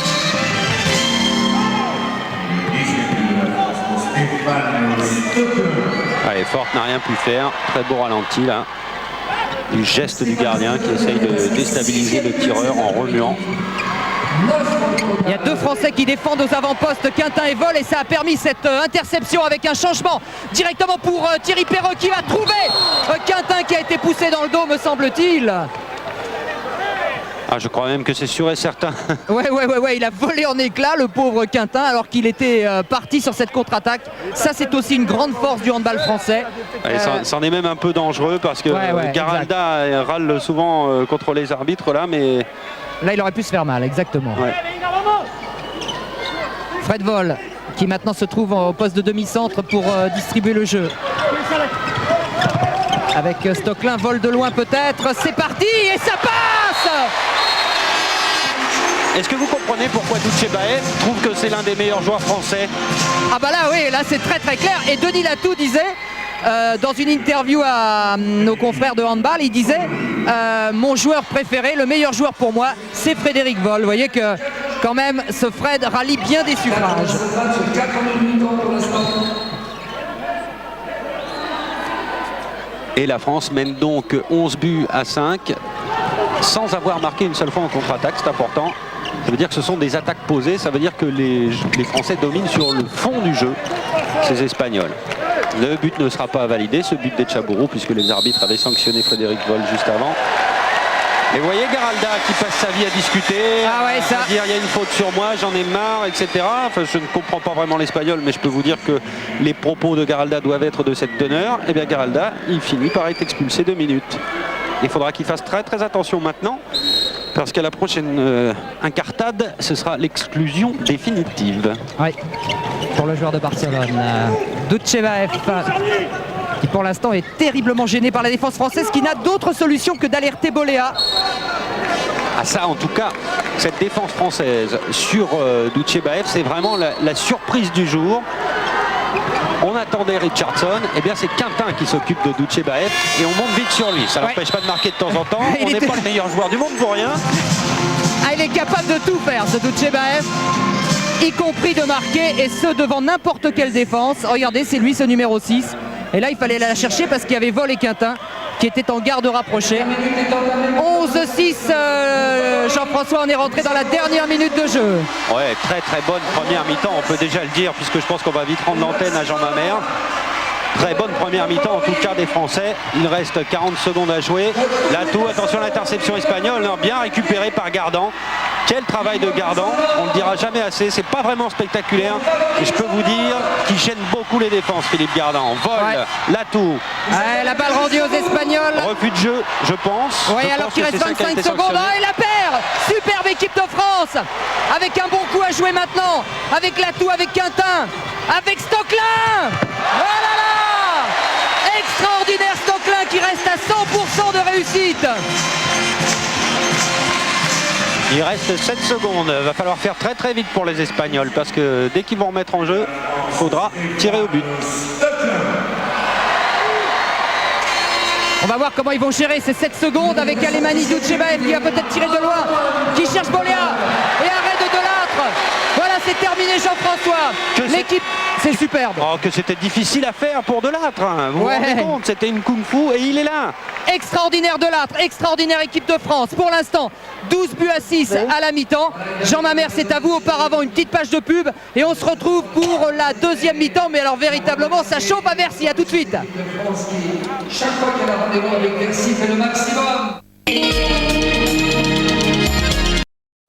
Allez, Fort n'a rien pu faire. Très beau ralenti là. Du geste du gardien qui essaye de déstabiliser le tireur en remuant. Il y a 2 Français qui défendent aux avant-postes, Quintin et Vol, et ça a permis cette interception avec un changement directement pour Thierry Perreux qui va trouver Quintin qui a été poussé dans le dos, me semble-t-il. Ah, je crois même que c'est sûr et certain. Ouais, il a volé en éclats le pauvre Quintin alors qu'il était parti sur cette contre-attaque. Ça c'est aussi une grande force du handball français. C'en est même un peu dangereux parce que Garalda râle souvent contre les arbitres là, mais... Là il aurait pu se faire mal, exactement. Ouais. Fred Vol qui maintenant se trouve au poste de demi-centre pour distribuer le jeu. Avec Stocklin, Vol de loin peut-être, c'est parti et ça passe. Est-ce que vous comprenez pourquoi Duchebaev trouve que c'est l'un des meilleurs joueurs français? Ah bah là oui, là c'est très très clair. Et Denis Latou disait dans une interview à nos confrères de handball, il disait mon joueur préféré, le meilleur joueur pour moi, c'est Frédéric Vol. Vous voyez que quand même ce Fred rallie bien des suffrages. Et la France mène donc 11 buts à 5 sans avoir marqué une seule fois en contre-attaque, c'est important. Ça veut dire que ce sont des attaques posées, ça veut dire que les Français dominent sur le fond du jeu, ces Espagnols. Le but ne sera pas validé, ce but d'Etchaburú, puisque les arbitres avaient sanctionné Frédéric Vol juste avant. Et vous voyez Garalda qui passe sa vie à discuter, à dire il y a une faute sur moi, j'en ai marre, etc. Enfin, je ne comprends pas vraiment l'espagnol, mais je peux vous dire que les propos de Garalda doivent être de cette teneur. Et bien Garalda, il finit par être expulsé 2 minutes. Il faudra qu'il fasse très très attention maintenant, parce qu'à la prochaine incartade, ce sera l'exclusion définitive. Oui, pour le joueur de Barcelone. Duchebaev qui pour l'instant est terriblement gêné par la défense française, qui n'a d'autre solution que d'alerter Boléa. Ah ça, en tout cas, cette défense française sur Doutchebaev, c'est vraiment la surprise du jour. On attendait Richardson, et bien c'est Quintin qui s'occupe de Doutchebaev et on monte vite sur lui. Ça n'empêche pas de marquer de temps en temps. On n'est pas le meilleur joueur du monde pour rien. Ah, il est capable de tout faire, ce Doutchebaev, y compris de marquer, et ce devant n'importe quelle défense. Regardez, c'est lui ce numéro 6. Et là, il fallait la chercher parce qu'il y avait Vol et Quintin qui étaient en garde rapprochée. 11-6, Jean-François, on est rentré dans la dernière minute de jeu. Ouais, très très bonne première mi-temps, on peut déjà le dire, puisque je pense qu'on va vite rendre l'antenne à Jean Mamère. Très bonne première mi-temps en tout cas des Français. Il reste 40 secondes à jouer. Latou, attention à l'interception espagnole, bien récupéré par Gardan. Quel travail de Gardan, on ne le dira jamais assez, c'est pas vraiment spectaculaire. Et je peux vous dire qu'il gêne beaucoup les défenses, Philippe Gardan. Vol, Latou. Ouais, la balle rendue aux Espagnols. Refus de jeu, je pense. Oui, alors qu'il reste 25 secondes. Oh, et la perd. Superbe équipe de France. Avec un bon coup à jouer maintenant. Avec Latou, avec Quintin, avec Stocklin. Voilà là. Extraordinaire Stocklin qui reste à 100% de réussite. Il reste 7 secondes, va falloir faire très très vite pour les Espagnols parce que dès qu'ils vont remettre en jeu, il faudra tirer au but. On va voir comment ils vont gérer ces 7 secondes avec Alemani Doutchebaev qui va peut-être tirer de loin, qui cherche Boléa et arrêt de Delattre. Voilà, c'est terminé Jean-François. L'équipe, c'est superbe. Oh, que c'était difficile à faire pour Delattre, hein. Vous vous rendez compte, c'était une kung-fu et il est là. Extraordinaire Delattre, extraordinaire équipe de France. Pour l'instant, 12 buts à 6 à la mi-temps. Jean Mamère, c'est à vous. Auparavant, une petite page de pub et on se retrouve pour la deuxième mi-temps. Mais alors véritablement, ça chauffe à Bercy. À tout de suite. Chaque fois qu'elle a rendez-vous avec Bercy, fait le maximum.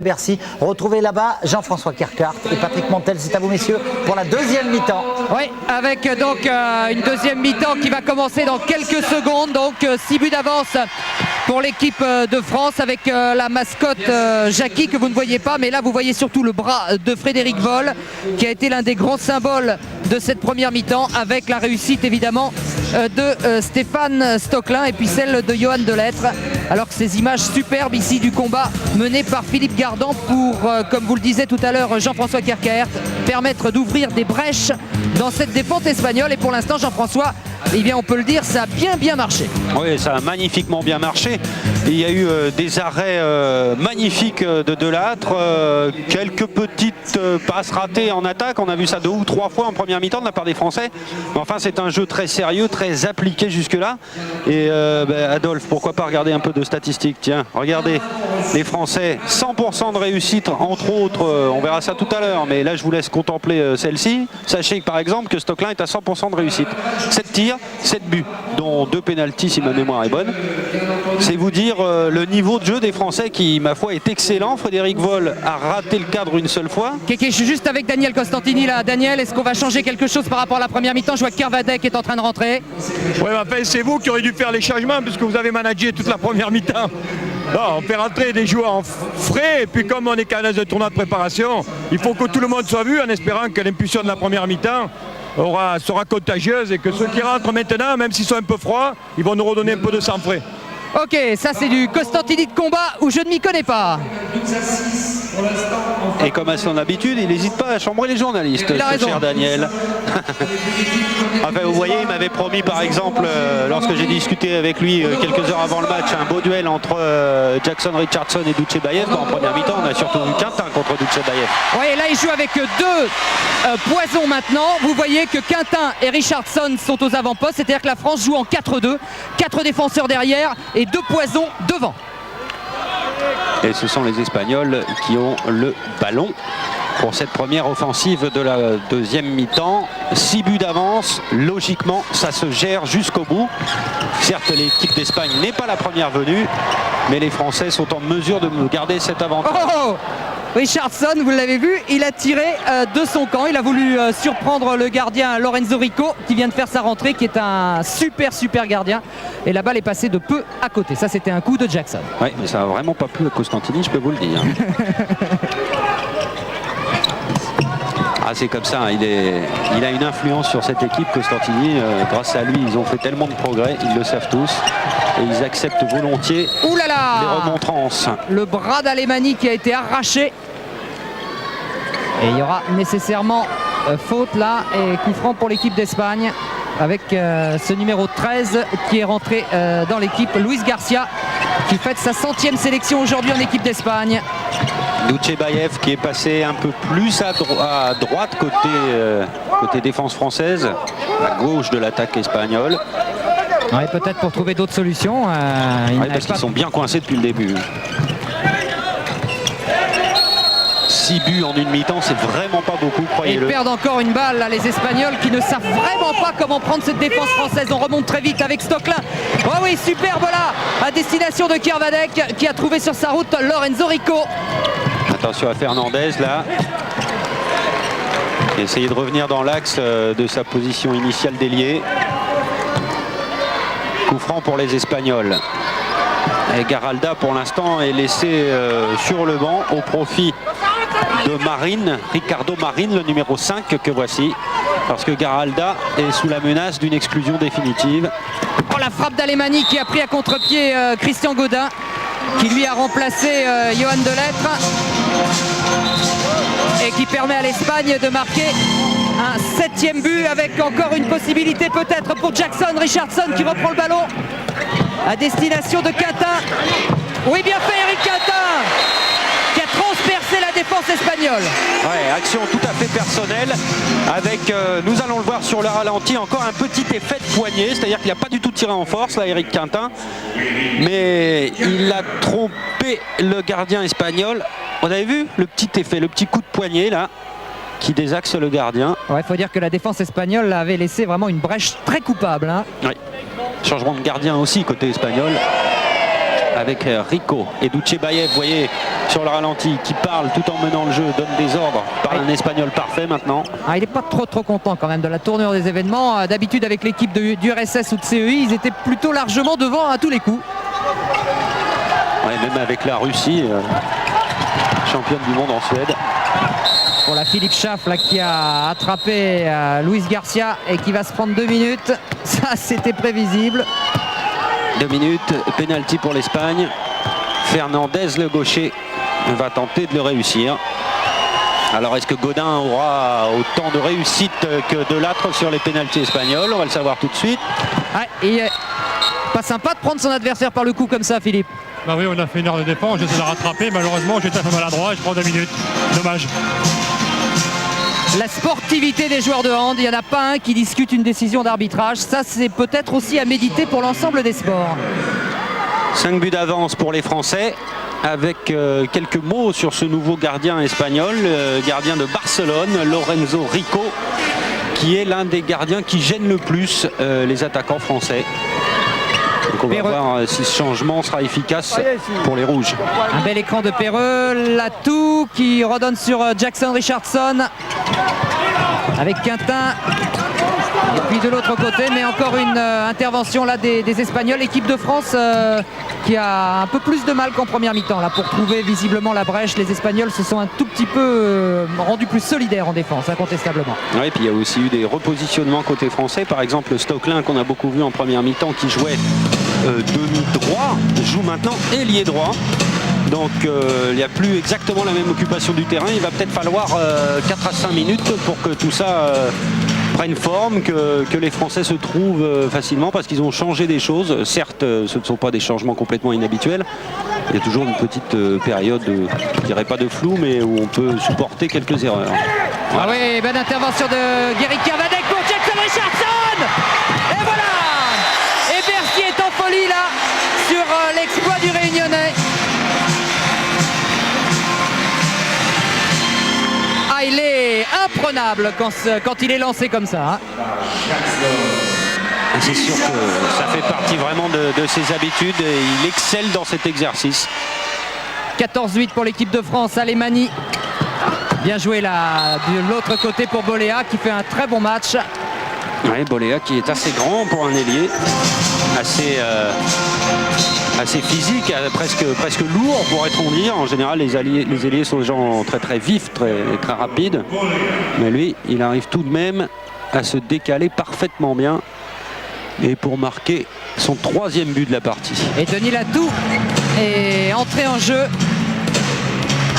Bercy. Retrouvez là-bas Jean-François Kerkart et Patrick Montel. C'est à vous messieurs pour la deuxième mi-temps. Oui, avec donc une deuxième mi-temps qui va commencer dans quelques secondes. Donc 6 buts d'avance pour l'équipe de France avec la mascotte Jackie que vous ne voyez pas. Mais là vous voyez surtout le bras de Frédéric Vol qui a été l'un des grands symboles de cette première mi-temps avec la réussite évidemment de Stéphane Stocklin et puis celle de Johan Delattre. Alors que ces images superbes ici du combat mené par Philippe Gardan pour, comme vous le disiez tout à l'heure Jean-François Kerkert, permettre d'ouvrir des brèches dans cette défense espagnole. Et pour l'instant Jean-François, eh bien on peut le dire, ça a bien marché. Oui, ça a magnifiquement bien marché. Il y a eu des arrêts magnifiques de Delattre, quelques petites passes ratées en attaque. On a vu ça 2 ou 3 fois en première mi-temps de la part des Français. Mais enfin c'est un jeu très sérieux, très appliqué jusque-là. Et Adolphe, pourquoi pas regarder un peu de statistiques? Tiens, regardez, les Français, 100% de réussite, entre autres, on verra ça tout à l'heure, mais là je vous laisse contempler celle-ci. Sachez par exemple que Stocklin est à 100% de réussite. 7 tirs, 7 buts, dont 2 pénaltys si ma mémoire est bonne. C'est vous dire le niveau de jeu des Français qui, ma foi, est excellent. Frédéric Vol a raté le cadre une seule fois. Kéké, je suis juste avec Daniel Costantini là. Daniel, est-ce qu'on va changer quelque chose par rapport à la première mi-temps? Je vois que Kervadec est en train de rentrer. Oui, enfin, c'est vous qui aurez dû faire les changements puisque vous avez managé toute la première mi-temps. On fait rentrer des joueurs frais et puis comme on est quand même dans un tournoi de préparation, il faut que tout le monde soit vu en espérant que l'impulsion de la première mi-temps sera contagieuse et que ceux qui rentrent maintenant, même s'ils sont un peu froids, ils vont nous redonner un peu de sang frais. Ok, ça c'est du Costantini de combat où je ne m'y connais pas. Et comme à son habitude, il n'hésite pas à chambrer les journalistes, ce cher Daniel. Enfin, vous voyez, il m'avait promis par exemple, lorsque j'ai discuté avec lui quelques heures avant le match, un beau duel entre Jackson Richardson et Doutchebaev. En première mi-temps, on a surtout vu Quintin contre Doutchebaev. Oui, là il joue avec 2 poisons maintenant. Vous voyez que Quintin et Richardson sont aux avant-postes, c'est-à-dire que la France joue en 4-2, 4 défenseurs derrière et 2 poisons devant. Et ce sont les Espagnols qui ont le ballon pour cette première offensive de la deuxième mi-temps. 6 buts d'avance, logiquement ça se gère jusqu'au bout. Certes, l'équipe d'Espagne n'est pas la première venue, mais les Français sont en mesure de garder cet avantage. Oh, Richardson, vous l'avez vu, il a tiré de son camp. Il a voulu surprendre le gardien Lorenzo Rico qui vient de faire sa rentrée, qui est un super gardien. Et la balle est passée de peu à côté. Ça, c'était un coup de Jackson. Oui, mais ça n'a vraiment pas plu à Costantini, je peux vous le dire. Ah, c'est comme ça, il a une influence sur cette équipe, Costantini. Grâce à lui, ils ont fait tellement de progrès, ils le savent tous. Et ils acceptent volontiers les remontrances. Le bras d'Alemany qui a été arraché. Et il y aura nécessairement faute là et coup franc pour l'équipe d'Espagne. Avec ce numéro 13 qui est rentré dans l'équipe, Luis Garcia, qui fête sa 100e sélection aujourd'hui en équipe d'Espagne. Duchebaev qui est passé un peu plus à droite côté défense française, à gauche de l'attaque espagnole. Ouais, peut-être pour trouver d'autres solutions. Parce qu'ils sont bien coincés depuis le début. 6 buts en une mi-temps, c'est vraiment pas beaucoup, croyez-le. Ils perdent encore une balle, là, les Espagnols qui ne savent vraiment pas comment prendre cette défense française. On remonte très vite avec Stocklin. Oh oui, superbe là, à destination de Kervadec qui a trouvé sur sa route Lorenzo Rico. Attention à Fernandez là. Qui a essayé de revenir dans l'axe de sa position initiale d'ailier. Coup franc pour les Espagnols. Et Garalda pour l'instant est laissé sur le banc au profit de Marin, Ricardo Marin, le numéro 5 que voici. Parce que Garalda est sous la menace d'une exclusion définitive. Oh, la frappe d'Alemany qui a pris à contre-pied Christian Godin, qui lui a remplacé Johan Delettre. Et qui permet à l'Espagne de marquer un 7e but avec encore une possibilité peut-être pour Jackson Richardson qui reprend le ballon à destination de Quintin. Oui, bien fait Eric Quintin qui a transpercé la défense espagnole. Ouais, action tout à fait personnelle avec, nous allons le voir sur le ralenti, encore un petit effet de poignet, c'est-à-dire qu'il n'a pas du tout tiré en force là Eric Quintin, mais il a trompé le gardien espagnol. Vous avez vu le petit effet, le petit coup de poignet là qui désaxe le gardien. Ouais, il faut dire que la défense espagnole avait laissé vraiment une brèche très coupable. Hein. Oui. Changement de gardien aussi côté espagnol avec Rico et Duchebaev, vous voyez sur le ralenti, qui parle tout en menant le jeu, donne des ordres par un espagnol parfait maintenant. Ah, il n'est pas trop content quand même de la tournure des événements. D'habitude avec l'équipe du RSS ou de CEI, ils étaient plutôt largement devant à tous les coups. Ouais, même avec la Russie, championne du monde en Suède. Pour la Philippe Schaff là, qui a attrapé Luis Garcia et qui va se prendre 2 minutes. Ça, c'était prévisible. 2 minutes, penalty pour l'Espagne. Fernandez, le gaucher, va tenter de le réussir. Alors, est-ce que Godin aura autant de réussite que Delattre sur les pénaltys espagnols? On va le savoir tout de suite. Ouais, et pas sympa de prendre son adversaire par le cou comme ça, Philippe. Bah oui, on a fait une heure de défense, j'essaie de la rattraper. Malheureusement, j'étais un peu maladroit et je prends 2 minutes. Dommage. La sportivité des joueurs de hand, il n'y en a pas un qui discute une décision d'arbitrage. Ça, c'est peut-être aussi à méditer pour l'ensemble des sports. 5 buts d'avance pour les Français, avec quelques mots sur ce nouveau gardien espagnol, gardien de Barcelone, Lorenzo Rico, qui est l'un des gardiens qui gênent le plus les attaquants français. Donc on va voir si ce changement sera efficace pour les Rouges. Un bel écran de Perreux, Latou qui redonne sur Jackson Richardson avec Quintin. Et puis de l'autre côté, mais encore une intervention là des Espagnols. Équipe de France qui a un peu plus de mal qu'en première mi-temps là pour trouver visiblement la brèche. Les Espagnols se sont un tout petit peu rendus plus solidaires en défense, incontestablement. Oui, et puis il y a aussi eu des repositionnements côté français. Par exemple, Stocklin qu'on a beaucoup vu en première mi-temps qui jouait demi-droit, joue maintenant ailier droit. Donc il n'y a plus exactement la même occupation du terrain. Il va peut-être falloir 4 à 5 minutes pour que tout ça prenne forme, que les Français se trouvent facilement parce qu'ils ont changé des choses. Certes, ce ne sont pas des changements complètement inhabituels. Il y a toujours une petite période, je dirais pas de flou, mais où on peut supporter quelques erreurs. Voilà. Ah oui, bonne intervention de Guéry Kervadec pour Jackson Richardson. Et voilà. Et Bercy est en folie là sur l'exploit du Réunionnais. Ah, il est imprenable quand il est lancé comme ça. Hein. C'est sûr que ça fait partie vraiment de ses habitudes et il excelle dans cet exercice. 14-8 pour l'équipe de France, Alemany. Bien joué là de l'autre côté pour Boléa qui fait un très bon match. Oui, Boléa qui est assez grand pour un ailier, assez physique, presque lourd pourrait-on dire. En général, les ailiers sont des gens très vifs, très rapides. Mais lui, il arrive tout de même à se décaler parfaitement bien. Et pour marquer son 3e but de la partie. Et Denis Latou est entré en jeu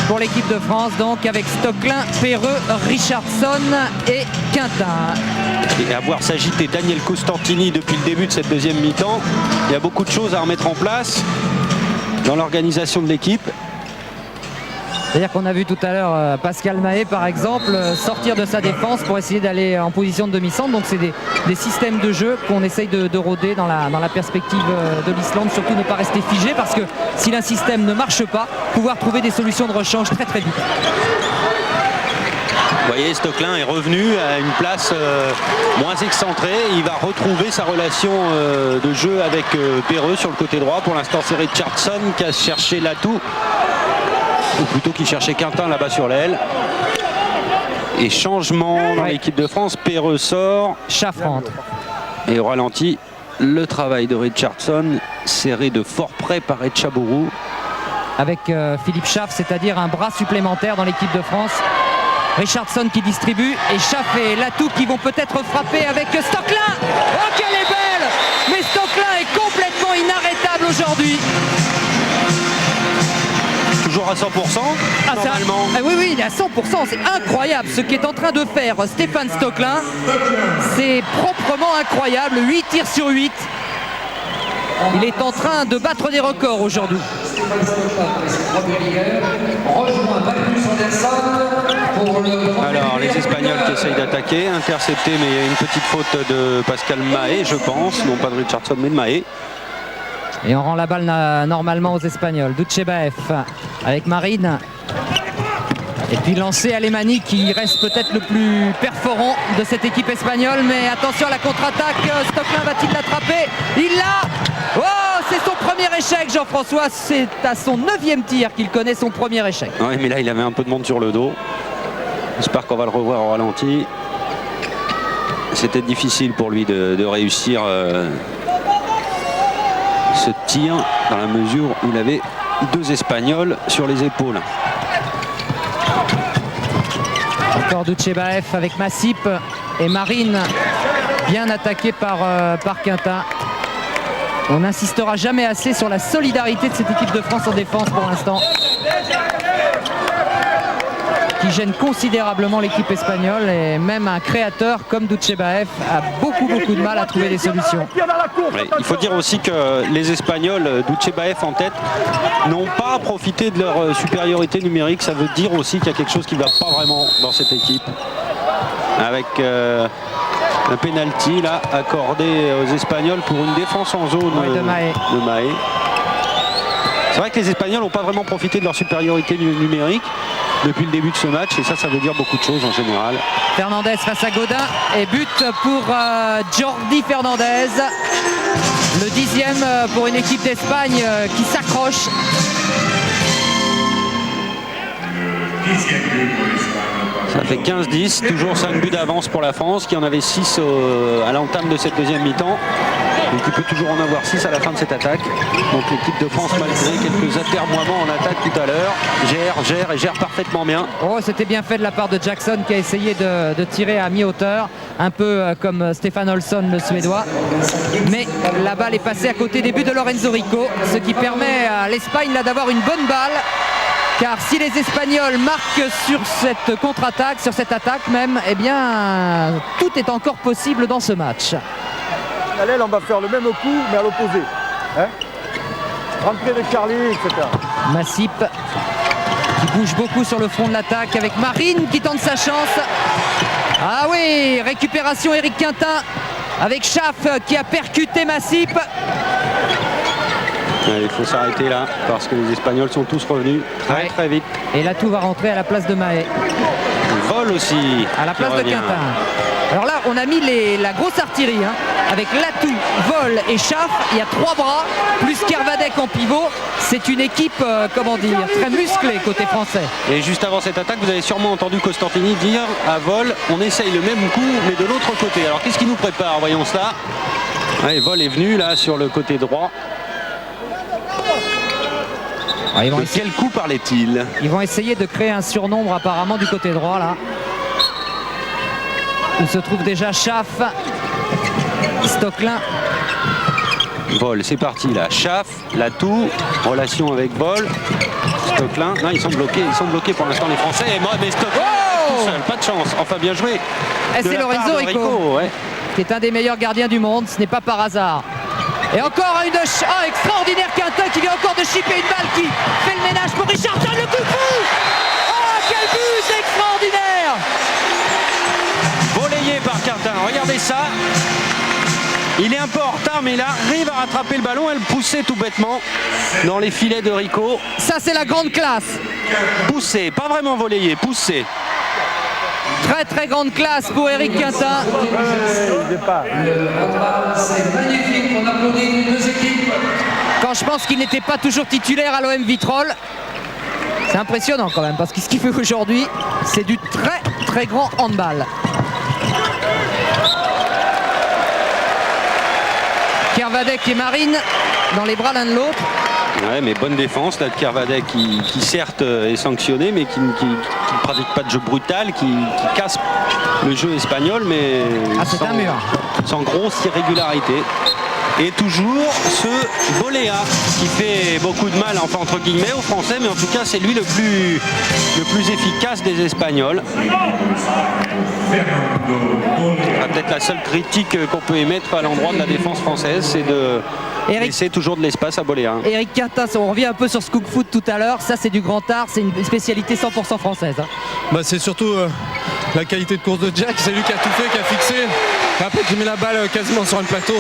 pour l'équipe de France, donc avec Stocklin, Perreux, Richardson et Quintin. Et à voir s'agiter Daniel Costantini depuis le début de cette 2e mi-temps, il y a beaucoup de choses à remettre en place dans l'organisation de l'équipe. C'est-à-dire qu'on a vu tout à l'heure Pascal Mahé par exemple sortir de sa défense pour essayer d'aller en position de demi-centre. Donc c'est des systèmes de jeu qu'on essaye de rôder dans la perspective de l'Islande. Surtout ne pas rester figé, parce que si un système ne marche pas, pouvoir trouver des solutions de rechange très vite. Vous voyez, Stocklin est revenu à une place moins excentrée. Il va retrouver sa relation de jeu avec Perreux sur le côté droit. Pour l'instant, c'est Richardson qui a cherché Latou, ou plutôt qui cherchait Quintin là-bas sur l'aile. Et changement dans l'équipe de France, Perreux sort, Schaff rentre. Et au ralenti, le travail de Richardson, serré de fort près par Etchabourou. Avec Philippe Schaff, c'est-à-dire un bras supplémentaire dans l'équipe de France. Richardson qui distribue et Schaff et Latou qui vont peut-être frapper avec Stocklin. Oh, qu'elle est belle! Mais Stocklin est complètement inarrêtable aujourd'hui. Toujours à 100%, normalement. Oui, il est à 100%, c'est incroyable ce qu'est en train de faire Stéphane Stocklin. C'est proprement incroyable, 8 tirs sur 8. Il est en train de battre des records aujourd'hui. Alors les Espagnols qui essayent d'attaquer, intercepté, mais il y a une petite faute de Pascal Mahé, je pense, non pas de Richardson mais de Mahé. Et on rend la balle normalement aux Espagnols. Dutchebaev avec Marine. Et puis lancé Alemani qui reste peut-être le plus perforant de cette équipe espagnole. Mais attention à la contre-attaque. Stocklin va-t-il l'attraper? Il l'a. Oh, c'est son premier échec, Jean-François. C'est à son 9e tir qu'il connaît son premier échec. Oui, mais là il avait un peu de monde sur le dos. J'espère qu'on va le revoir au ralenti. C'était difficile pour lui de réussir ce tir, dans la mesure où il avait 2 Espagnols sur les épaules. Encore Dutchebaev avec Massip et Marine, bien attaqué par Quintin. On n'insistera jamais assez sur la solidarité de cette équipe de France en défense pour l'instant, qui gêne considérablement l'équipe espagnole, et même un créateur comme Dutchebaev a beaucoup de mal à trouver des solutions. Ouais, il faut dire aussi que les Espagnols, Dutchebaev en tête, n'ont pas profité de leur supériorité numérique. Ça veut dire aussi qu'il y a quelque chose qui ne va pas vraiment dans cette équipe. Avec un penalty là accordé aux Espagnols pour une défense en zone de Mahé. C'est vrai que les Espagnols n'ont pas vraiment profité de leur supériorité numérique depuis le début de ce match, et ça veut dire beaucoup de choses en général. Fernandez face à Godin et but pour Jordi Fernandez. Le 10e pour une équipe d'Espagne qui s'accroche. Ça fait 15-10, toujours 5 buts d'avance pour la France, qui en avait 6 à l'entame de cette 2e mi-temps. Donc il peut toujours en avoir 6 à la fin de cette attaque. Donc l'équipe de France, malgré quelques atermoiements en attaque tout à l'heure, gère parfaitement bien. Oh, c'était bien fait de la part de Jackson, qui a essayé de tirer à mi-hauteur, un peu comme Stefan Olsson, le Suédois. Mais la balle est passée à côté des buts de Lorenzo Rico, ce qui permet à l'Espagne d'avoir une bonne balle. Car si les Espagnols marquent sur cette contre-attaque, sur cette attaque même, eh bien, tout est encore possible dans ce match. À l'aile, on va faire le même coup, mais à l'opposé. Hein, rentrée de Charlie, etc. Massip qui bouge beaucoup sur le front de l'attaque, avec Marine qui tente sa chance. Ah oui, récupération Éric Quintin avec Schaff qui a percuté Massip. Il faut s'arrêter là, parce que les Espagnols sont tous revenus très vite. Et Latou va rentrer à la place de Mahé. Il vole aussi. À la place de Quintin. Alors là, on a mis la grosse artillerie, hein, avec Latou, Vol et Schaff. Il y a 3 bras, plus Kervadec en pivot. C'est une équipe, très musclée côté français. Et juste avant cette attaque, vous avez sûrement entendu Costantini dire à Vol, on essaye le même coup, mais de l'autre côté. Alors qu'est-ce qui nous prépare? Voyons cela. Ouais, Vol est venu là sur le côté droit. De quel coup parlait-il? Ils vont essayer de créer un surnombre apparemment du côté droit là. Où se trouve déjà Schaaf, Stocklin. Vol, c'est parti là. Schaaf, Latou, relation avec Vol. Stocklin, non, ils sont bloqués pour l'instant les Français. Mais Stocklin, tout seul, pas de chance. Enfin, bien joué. Et c'est Lorenzo Rico, ouais. qui est un des meilleurs gardiens du monde. Ce n'est pas par hasard. Et encore une extraordinaire Quintin qui vient encore de chipper une balle qui fait le ménage pour Richardson, le coup de fou. Oh, quel but, c'est extraordinaire. Volleyé par Quintin, regardez ça. Il est un peu en retard, mais il arrive à rattraper le ballon et le pousser tout bêtement dans les filets de Rico. Ça, c'est la grande classe. Poussé, pas vraiment volleyé, poussé. Très très grande classe pour Eric Quintin. C'est magnifique, on applaudit les deux équipes. Quand je pense qu'il n'était pas toujours titulaire à l'OM Vitrolles, c'est impressionnant quand même, parce que ce qu'il fait aujourd'hui, c'est du très très grand handball. Kervadec et Marine dans les bras l'un de l'autre. Ouais, mais bonne défense là de Kervadec qui certes est sanctionné, mais qui ne pratique pas de jeu brutal, qui casse le jeu espagnol, mais sans grosse irrégularité. Et toujours ce Boléa qui fait beaucoup de mal, enfin entre guillemets, aux Français, mais en tout cas c'est lui le plus efficace des Espagnols. Peut-être la seule critique qu'on peut émettre à l'endroit de la défense française, c'est de laisser toujours de l'espace à Boléa. Eric Quintin, on revient un peu sur ce Scoop Foot tout à l'heure, ça c'est du grand art, c'est une spécialité 100% française. C'est surtout la qualité de course de Jack, c'est lui qui a tout fait, qui a fixé. Et après qui met la balle quasiment sur un plateau.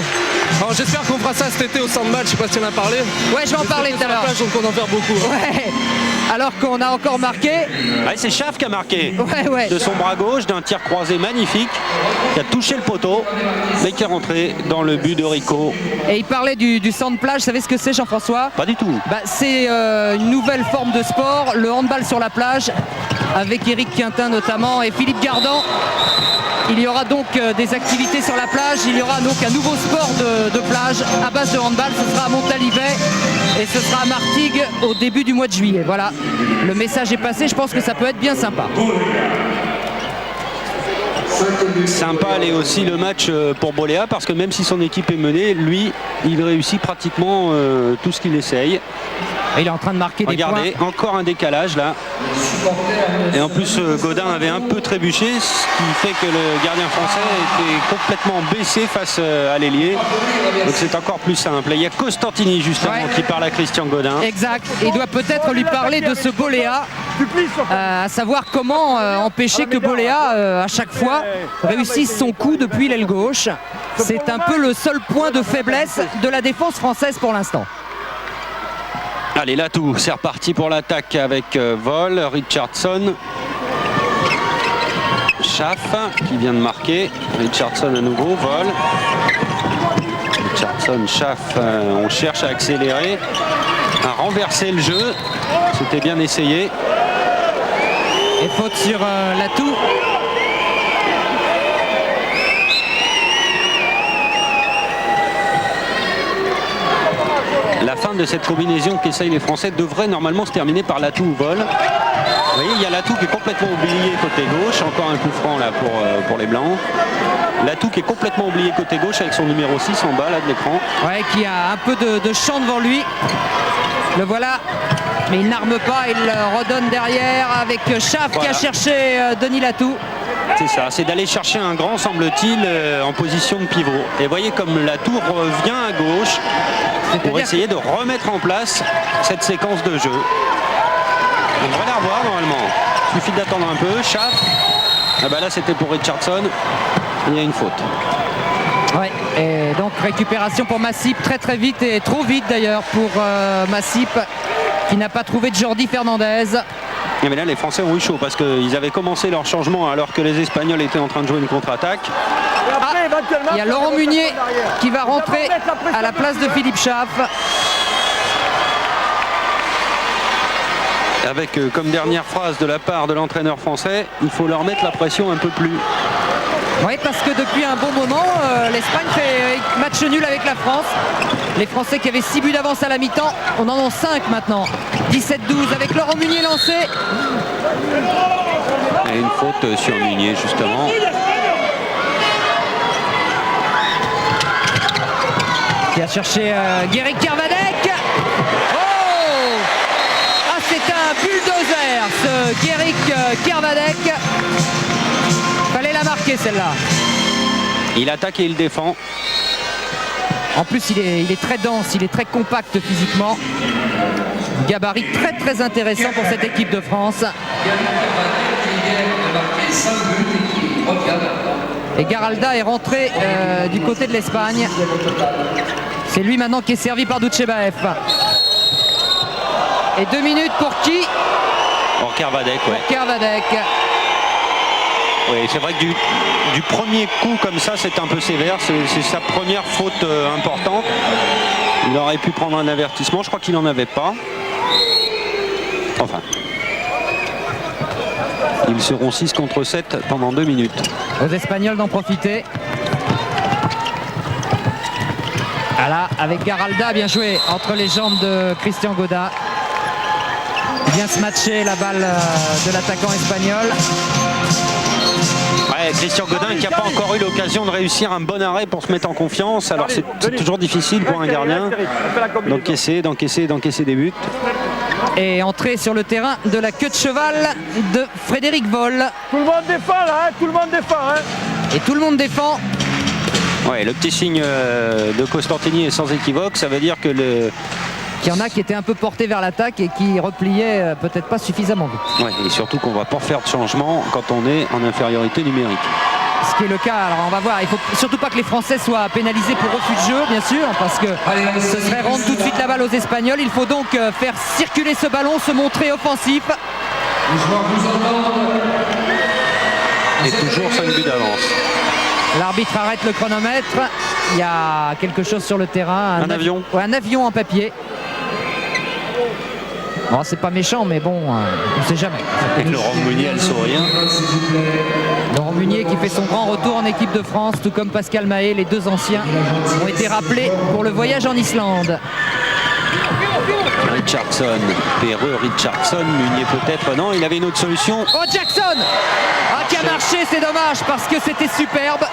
Alors j'espère qu'on fera ça cet été au Sandball, je sais pas si on a parlé. Ouais, je vais en parler tout à l'heure. Donc on en faire beaucoup. Ouais. Alors qu'on a encore marqué. Ouais, c'est Schaaf qui a marqué. Ouais. De son bras gauche, d'un tir croisé magnifique, qui a touché le poteau, mais qui est rentré dans le but de Rico. Et il parlait du sand plage, vous savez ce que c'est, Jean-François? Pas du tout. C'est une nouvelle forme de sport, le handball sur la plage, avec Eric Quintin notamment et Philippe Gardan. Il y aura donc des activités sur la plage, il y aura donc un nouveau sport de plage à base de handball, ce sera à Montalivet et ce sera à Martigues au début du mois de juillet. Voilà, le message est passé, je pense que ça peut être bien sympa. Sympa allait aussi le match pour Boléa, parce que même si son équipe est menée, lui, il réussit pratiquement tout ce qu'il essaye. Et il est en train de marquer des points. Regardez, encore un décalage là. Et en plus, Godin avait un peu trébuché, ce qui fait que le gardien français était complètement baissé face à l'ailier. Donc c'est encore plus simple. Il y a Costantini justement qui parle à Christian Godin. Exact. Il doit peut-être lui parler de ce Boléa, à savoir comment empêcher que Boléa, à chaque fois, réussisse son coup depuis l'aile gauche. C'est un peu le seul point de faiblesse de la défense française pour l'instant. Allez, Latou, c'est reparti pour l'attaque avec Vol, Richardson, Schaaf qui vient de marquer, Richardson à nouveau, Vol, Richardson, Schaaf, on cherche à accélérer, à renverser le jeu, c'était bien essayé. Et faute sur Latou. La fin de cette combinaison qu'essayent les Français devrait normalement se terminer par Latou ou Vol. Vous voyez, il y a Latou qui est complètement oublié côté gauche, encore un coup franc là pour les Blancs. Latou qui est complètement oublié côté gauche avec son numéro 6 en bas là de l'écran. Ouais, qui a un peu de champ devant lui. Le voilà, mais il n'arme pas, il redonne derrière avec Schaaf qui a cherché Denis Latou. C'est ça, c'est d'aller chercher un grand, semble-t-il, en position de pivot. Et voyez comme Latou revient à gauche pour essayer de remettre en place cette séquence de jeu. On devrait la revoir normalement. Il suffit d'attendre un peu. Schaaf. Ah bah là c'était pour Richardson. Il y a une faute. Ouais, et donc récupération pour Massip très très vite et trop vite d'ailleurs pour Massip qui n'a pas trouvé de Jordi Fernandez. Mais là les Français ont eu chaud parce qu'ils avaient commencé leur changement alors que les Espagnols étaient en train de jouer une contre-attaque. Il y a Laurent Munier qui va rentrer à la place de Philippe Schaaf. Avec comme dernière phrase de la part de l'entraîneur français, il faut leur mettre la pression un peu plus. Oui, parce que depuis un bon moment, l'Espagne fait match nul avec la France. Les Français qui avaient 6 buts d'avance à la mi-temps, on en a 5 maintenant. 17-12 avec Laurent Munier lancé. Et une faute sur Munier justement. Qui a cherché Guéric Kervadec. Oh! Ah, c'est un bulldozer ce Guéric Kervadec. Fallait la marquer celle-là. Il attaque et il défend. En plus il est très dense, il est très compact physiquement. Gabarit très très intéressant pour cette équipe de France. Et Garalda est rentré du côté de l'Espagne. C'est lui maintenant qui est servi par Doutchebaev. Et 2 minutes pour qui? Pour Kervadec, ouais. Pour Kervadec. Oui, c'est vrai que du premier coup comme ça, c'est un peu sévère. C'est sa première faute importante. Il aurait pu prendre un avertissement. Je crois qu'il n'en avait pas. Enfin. Ils seront 6 contre 7 pendant 2 minutes. Aux Espagnols d'en profiter. Voilà, avec Garalda, bien joué entre les jambes de Christian Godin. Il vient se matcher la balle de l'attaquant espagnol. Ouais, Christian Godin qui n'a pas encore eu l'occasion de réussir un bon arrêt pour se mettre en confiance. Alors c'est toujours difficile pour un gardien d'encaisser des buts. Et entrée sur le terrain de la queue de cheval de Frédéric Voll. Tout le monde défend là, tout le monde défend. Et tout le monde défend. Ouais, le petit signe de Costantini est sans équivoque. Ça veut dire que qu'il y en a qui étaient un peu portés vers l'attaque et qui repliaient peut-être pas suffisamment vite. Ouais, et surtout qu'on va pas faire de changement quand on est en infériorité numérique. Ce qui est le cas, alors on va voir, il faut surtout pas que les Français soient pénalisés pour refus de jeu, bien sûr, parce que ce serait rendre tout de suite la balle aux Espagnols. Il faut donc faire circuler ce ballon, se montrer offensif. Et toujours 5 buts d'avance. L'arbitre arrête le chronomètre. Il y a quelque chose sur le terrain. Un avion. Ouais, un avion en papier. Bon, c'est pas méchant, mais bon, on ne sait jamais. Et Laurent Munier a le sourire. Laurent Munier qui fait son grand retour en équipe de France, tout comme Pascal Mahé. Les deux anciens ont été rappelés pour le voyage en Islande. Richardson, Perreux, Richardson, Munier peut-être. Non, il avait une autre solution. Oh, Jackson! Ah, qui a marché, c'est dommage parce que c'était superbe.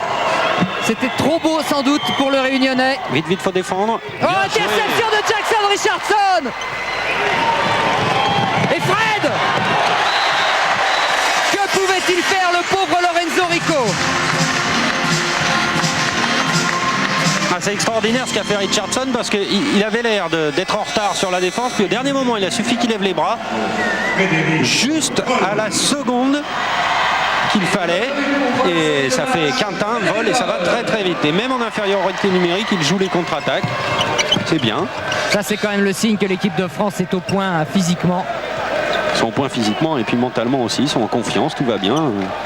C'était trop beau sans doute pour le Réunionnais. Vite, faut défendre. Oh, interception de Jackson Richardson! Et Fred! Que pouvait-il faire le pauvre Lorenzo Rico? Ah, c'est extraordinaire ce qu'a fait Richardson parce qu'il avait l'air d'être en retard sur la défense. Puis au dernier moment, il a suffi qu'il lève les bras. Juste à la seconde qu'il fallait. Et ça fait Quintin, Voll et ça va très très vite. Et même en infériorité numérique, il joue les contre-attaques. C'est bien. Ça, c'est quand même le signe que l'équipe de France est au point physiquement. Ils sont au point physiquement et puis mentalement aussi, ils sont en confiance, tout va bien.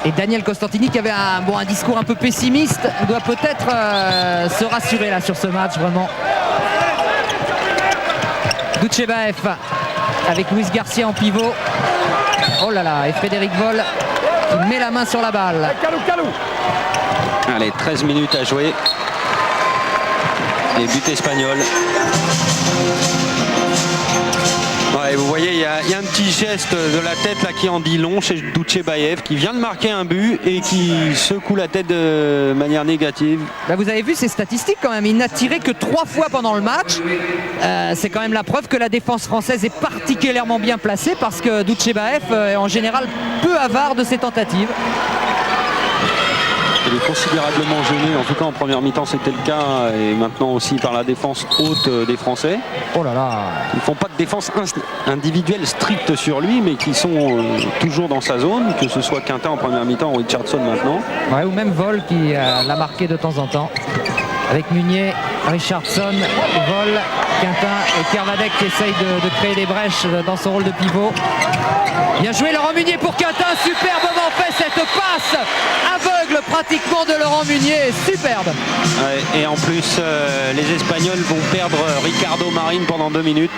Et Daniel Costantini qui avait un discours un peu pessimiste doit peut-être se rassurer là sur ce match vraiment. Doutchebaev avec Luis Garcia en pivot. Oh là là, et Frédéric Voll qui met la main sur la balle. Allez, 13 minutes à jouer. Et but espagnol. Ouais, vous voyez, il y a un petit geste de la tête là qui en dit long chez Doutchebaev qui vient de marquer un but et qui secoue la tête de manière négative. Là, vous avez vu ces statistiques quand même, il n'a tiré que 3 fois pendant le match. C'est quand même la preuve que la défense française est particulièrement bien placée parce que Doutchebaev est en général peu avare de ses tentatives. Il est considérablement gêné, en tout cas en première mi-temps c'était le cas et maintenant aussi par la défense haute des Français. Oh là là. Ils ne font pas de défense individuelle stricte sur lui mais qui sont toujours dans sa zone, que ce soit Quintin en première mi-temps ou Richardson maintenant. Ouais, ou même Voll qui l'a marqué de temps en temps. Avec Munier, Richardson, Voll, Quintin et Kervadec qui essaye de créer des brèches dans son rôle de pivot. Bien joué Laurent Munier pour Quintin, superbement fait cette passe aveugle pratiquement de Laurent Munier, superbe. Ouais, et en plus les Espagnols vont perdre Ricardo Marin pendant 2 minutes.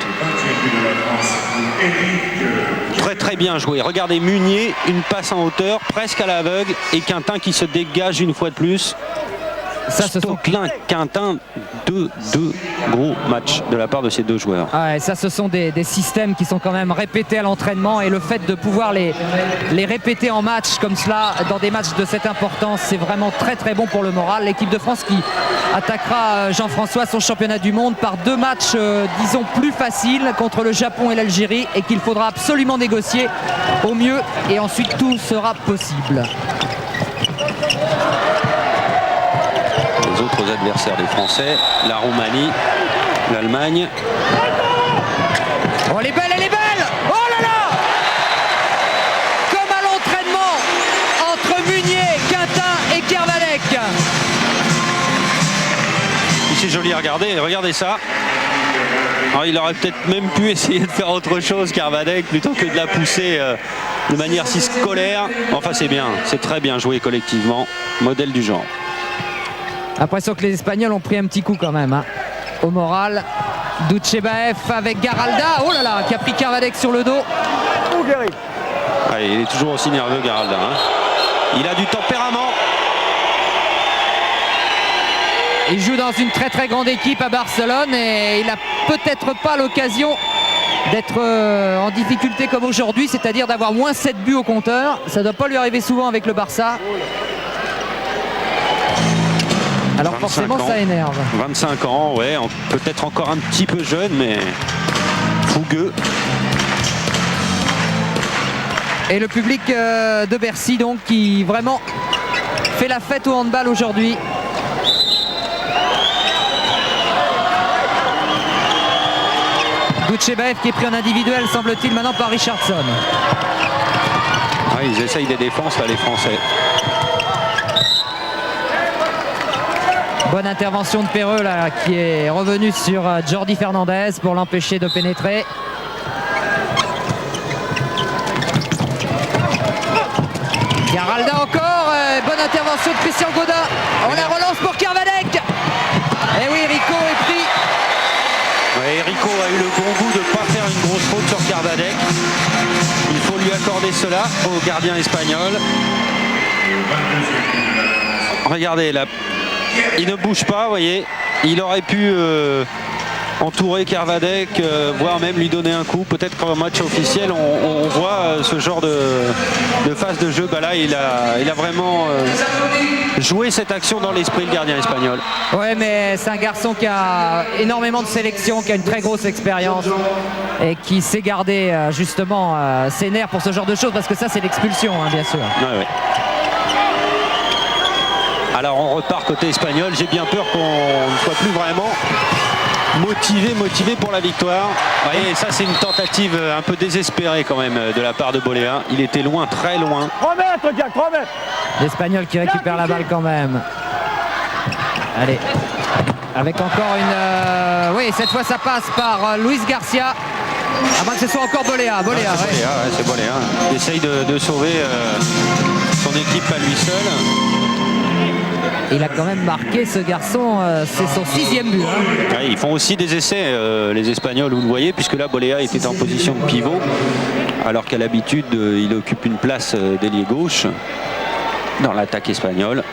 Très très bien joué, regardez Munier, une passe en hauteur presque à l'aveugle et Quintin qui se dégage une fois de plus. Stocklin, Quintin, deux gros matchs de la part de ces deux joueurs. Ouais, ça, ce sont des systèmes qui sont quand même répétés à l'entraînement, et le fait de pouvoir les répéter en match comme cela, dans des matchs de cette importance, c'est vraiment très très bon pour le moral. L'équipe de France qui attaquera, Jean-François, son championnat du monde par 2 matchs, disons, plus faciles contre le Japon et l'Algérie, et qu'il faudra absolument négocier au mieux, et ensuite tout sera possible. Les autres adversaires des Français, la Roumanie, l'Allemagne. Oh, elle est belle, elle est belle! Oh là là! Comme à l'entraînement entre Munier, Quintin et Kervadec. C'est joli à regarder, regardez ça. Alors, il aurait peut-être même pu essayer de faire autre chose, Kervadec, plutôt que de la pousser de manière si scolaire. Enfin, c'est bien, c'est très bien joué collectivement, modèle du genre. L'impression que les Espagnols ont pris un petit coup quand même, hein, au moral. Dutchebaev avec Garalda, oh là là, qui a pris Kervadec sur le dos. Allez, il est toujours aussi nerveux, Garalda. Hein. Il a du tempérament. Il joue dans une très très grande équipe à Barcelone, et il n'a peut-être pas l'occasion d'être en difficulté comme aujourd'hui, c'est-à-dire d'avoir moins 7 buts au compteur. Ça ne doit pas lui arriver souvent avec le Barça. Alors forcément ça énerve. 25 ans, ouais, peut-être encore un petit peu jeune, mais fougueux. Et le public de Bercy donc, qui vraiment fait la fête au handball aujourd'hui. Dutchebaev qui est pris en individuel, semble-t-il, maintenant par Richardson. Ouais, ils essayent des défenses là, les Français. Bonne intervention de Perreux là, qui est revenu sur Jordi Fernandez pour l'empêcher de pénétrer. Garalda encore, bonne intervention de Christian Godin. On la relance pour Kervadec. Et oui, Rico est pris. Ouais, Rico a eu le bon goût de ne pas faire une grosse faute sur Kervadec. Il faut lui accorder cela au gardien espagnol. Regardez là. Il ne bouge pas, vous voyez. Il aurait pu entourer Kervadec, voire même lui donner un coup. Peut-être qu'en match officiel, on voit ce genre de phase de jeu. Bah là, il a vraiment joué cette action dans l'esprit, le gardien espagnol. Ouais, mais c'est un garçon qui a énormément de sélection, qui a une très grosse expérience et qui sait garder justement ses nerfs pour ce genre de choses, parce que ça, c'est l'expulsion, hein, bien sûr. Ouais, ouais. Alors on repart côté espagnol, j'ai bien peur qu'on ne soit plus vraiment motivé pour la victoire. Vous voyez, ça c'est une tentative un peu désespérée quand même de la part de Boléa. Il était loin, très loin. 3 mètres, Jack, 3 mètres. L'Espagnol qui récupère la balle quand même. Allez, avec encore une... oui, cette fois ça passe par Luis Garcia. Avant que ce soit encore Boléa. Ouais, c'est Boléa. Il essaye de sauver son équipe à lui seul. Il a quand même marqué, ce garçon, c'est son 6e but. Hein. Ouais, ils font aussi des essais, les Espagnols, vous le voyez, puisque là, Boléa était en position de pivot, alors qu'à l'habitude, il occupe une place d'ailier gauche dans l'attaque espagnole.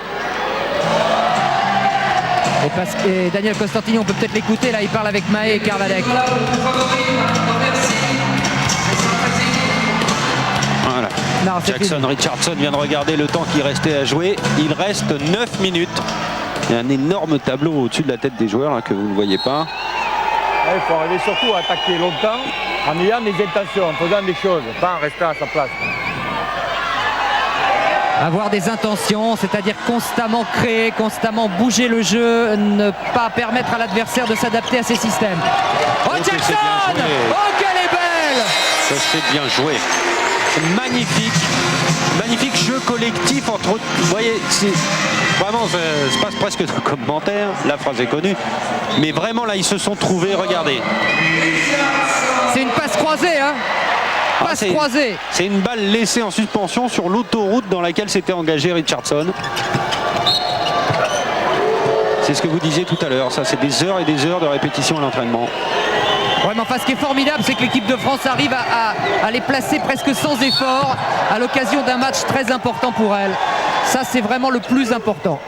Et Daniel Costantini, on peut peut-être l'écouter, là, il parle avec Mahé et Kervadec. Voilà. Non, Jackson Richardson vient de regarder le temps qui restait à jouer. Il reste 9 minutes. Il y a un énorme tableau au-dessus de la tête des joueurs là, que vous ne voyez pas. Il faut arriver surtout à attaquer longtemps en ayant des intentions, en faisant des choses, pas en restant à sa place. Avoir des intentions, c'est-à-dire constamment créer, constamment bouger le jeu, ne pas permettre à l'adversaire de s'adapter à ses systèmes. Oh, Jackson! Oh, qu'elle est belle! Ça c'est bien joué. Magnifique jeu collectif entre... Vous voyez, vraiment, ça se passe presque de commentaire, la phrase est connue, mais vraiment là, ils se sont trouvés, regardez. C'est une passe croisée, hein. Passe croisée. C'est une balle laissée en suspension sur l'autoroute dans laquelle s'était engagé Richardson. C'est ce que vous disiez tout à l'heure, ça c'est des heures et des heures de répétition à l'entraînement. Ouais, mais enfin, ce qui est formidable, c'est que l'équipe de France arrive à les placer presque sans effort à l'occasion d'un match très important pour elle. Ça, c'est vraiment le plus important.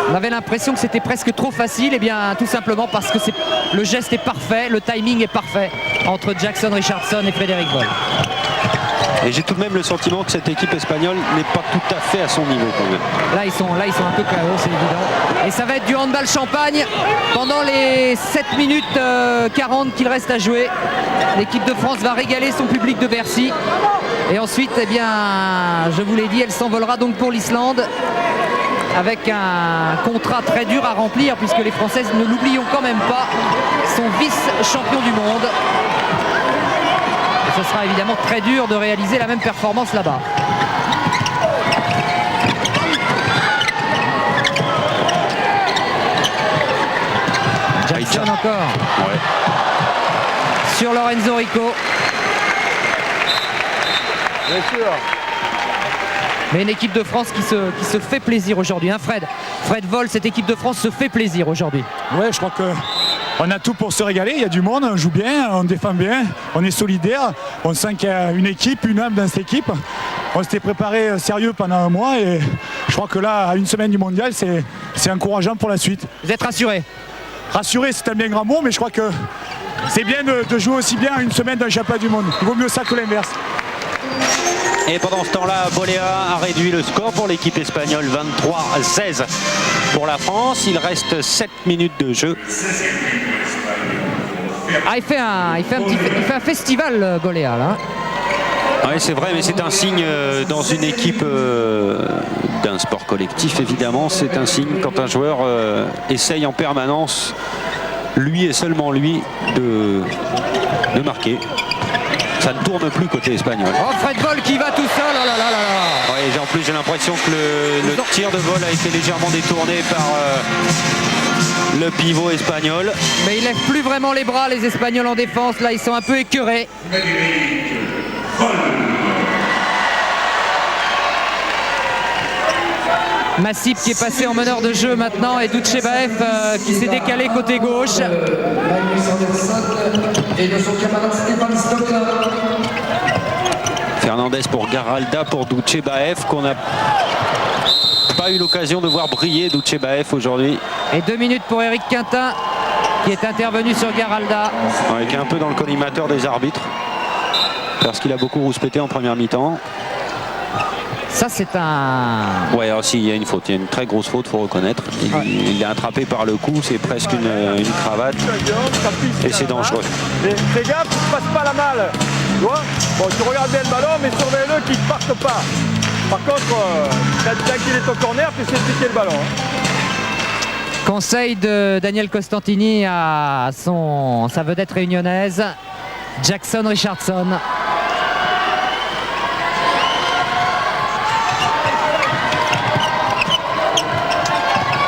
On avait l'impression que c'était presque trop facile, et bien tout simplement parce que le geste est parfait, le timing est parfait entre Jackson Richardson et Frédéric Voll. Et j'ai tout de même le sentiment que cette équipe espagnole n'est pas tout à fait à son niveau quand même. Là ils sont un peu KO, c'est évident. Et ça va être du handball champagne pendant les 7 minutes 40 qu'il reste à jouer. L'équipe de France va régaler son public de Bercy. Et ensuite, eh bien, je vous l'ai dit, elle s'envolera donc pour l'Islande avec un contrat très dur à remplir, puisque les Françaises, ne l'oublions quand même pas, sont vice-champions du monde. Et ce sera évidemment très dur de réaliser la même performance là-bas. Jackson encore. Ouais. Sur Lorenzo Rico. Bien sûr. Mais une équipe de France qui se fait plaisir aujourd'hui, hein, Fred Voll, cette équipe de France se fait plaisir aujourd'hui. Ouais, je crois qu'on a tout pour se régaler. Il y a du monde, on joue bien, on défend bien, on est solidaire. On sent qu'il y a une équipe, une âme dans cette équipe. On s'était préparé sérieux pendant un mois et je crois que là, à une semaine du mondial, c'est encourageant pour la suite. Vous êtes rassuré? Rassuré, c'est un bien grand mot, mais je crois que c'est bien de jouer aussi bien à une semaine d'un championnat du monde. Il vaut mieux ça que l'inverse. Et pendant ce temps-là, Boléa a réduit le score pour l'équipe espagnole, 23-16 pour la France. Il reste 7 minutes de jeu. Ah, il fait un festival, Boléa, là. Oui, c'est vrai, mais c'est un signe dans une équipe d'un sport collectif, évidemment. C'est un signe quand un joueur essaye en permanence, lui et seulement lui, de marquer. Ça ne tourne plus côté espagnol. Oh, Fred Voll qui va tout seul, oh là là là là. Ouais, en plus, j'ai l'impression que le tir de Voll a été légèrement détourné par le pivot espagnol. Mais ils lèvent plus vraiment les bras, les Espagnols en défense. Là, ils sont un peu écœurés. Massip qui est passé en meneur de jeu maintenant et Doutchebaev qui s'est décalé côté gauche. Fernandez pour Garalda, pour Doutchebaev qu'on n'a pas eu l'occasion de voir briller Doutchebaev aujourd'hui. Et 2 minutes pour Eric Quintin qui est intervenu sur Garalda. Ouais, qui est un peu dans le collimateur des arbitres parce qu'il a beaucoup rouspété en première mi-temps. Ça c'est un... Ouais, aussi il y a une faute, il y a une très grosse faute, faut reconnaître. Il est attrapé par le cou, c'est presque une cravate et c'est dangereux. Fais gaffe, tu ne passes pas la malle. Tu vois, bon, tu regardes bien le ballon, mais surveille-le qu'il ne parte pas. Par contre, dès qu'il est au corner, tu sais piquer le ballon. Conseil de Daniel Costantini à sa vedette réunionnaise, Jackson Richardson.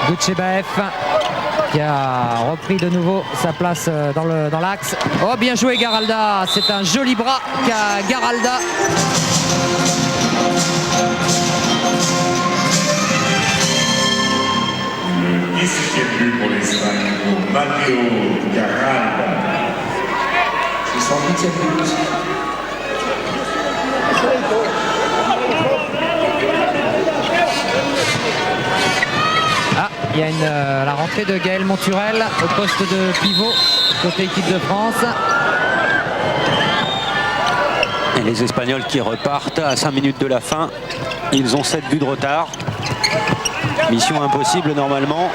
Doutchebaev qui a repris de nouveau sa place dans l'axe. Oh, bien joué Garalda, c'est un joli bras qu'a Garalda. Le 17e but pour l'Espagne, pour Matteo Garalda. C'est son 8e but. Ah, il y a la rentrée de Gaël Monturel au poste de pivot côté équipe de France. Et les Espagnols qui repartent à 5 minutes de la fin. Ils ont 7 buts de retard. Mission impossible normalement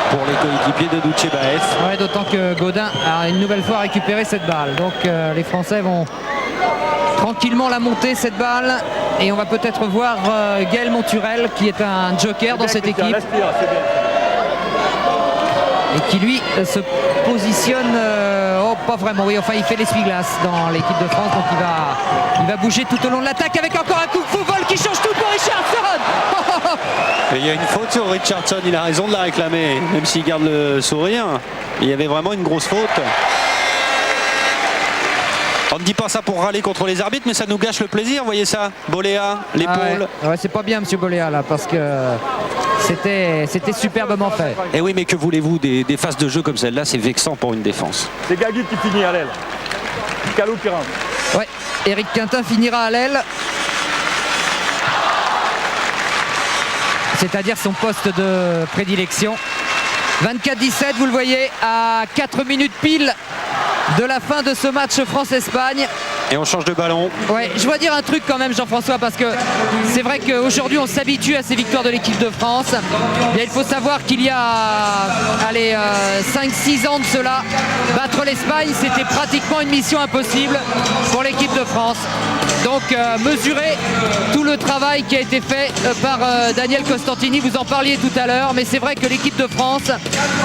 pour les coéquipiers de Doutchebaev. Ouais, d'autant que Gaudin a une nouvelle fois récupéré cette balle. Donc les Français vont tranquillement la monter cette balle. Et on va peut-être voir Gaël Monturel qui est un joker dans cette équipe. Et qui lui se positionne, oh pas vraiment, oui, enfin il fait l'essuie-glace dans l'équipe de France. Donc il va bouger tout au long de l'attaque avec encore un coup de Voll qui change tout pour Richardson. Et il y a une faute sur Richardson, il a raison de la réclamer, même s'il garde le sourire. Il y avait vraiment une grosse faute. On ne dit pas ça pour râler contre les arbitres, mais ça nous gâche le plaisir, voyez ça, Boléa, l'épaule. Ah ouais, c'est pas bien monsieur Boléa là, parce que c'était superbement fait. Et oui, mais que voulez-vous, des phases de jeu comme celle-là, c'est vexant pour une défense. C'est Gagui qui finit à l'aile. Calou qui rentre. Ouais, Eric Quintin finira à l'aile. c'est-à-dire son poste de prédilection. 24-17, vous le voyez, à 4 minutes pile de la fin de ce match France-Espagne. Et on change de ballon. Ouais, je dois dire un truc quand même, Jean-François, parce que c'est vrai qu'aujourd'hui on s'habitue à ces victoires de l'équipe de France. Et il faut savoir qu'il y a 5-6 ans de cela, battre l'Espagne, c'était pratiquement une mission impossible pour l'équipe de France. Donc mesurer tout le travail qui a été fait par Daniel Costantini, vous en parliez tout à l'heure, mais c'est vrai que l'équipe de France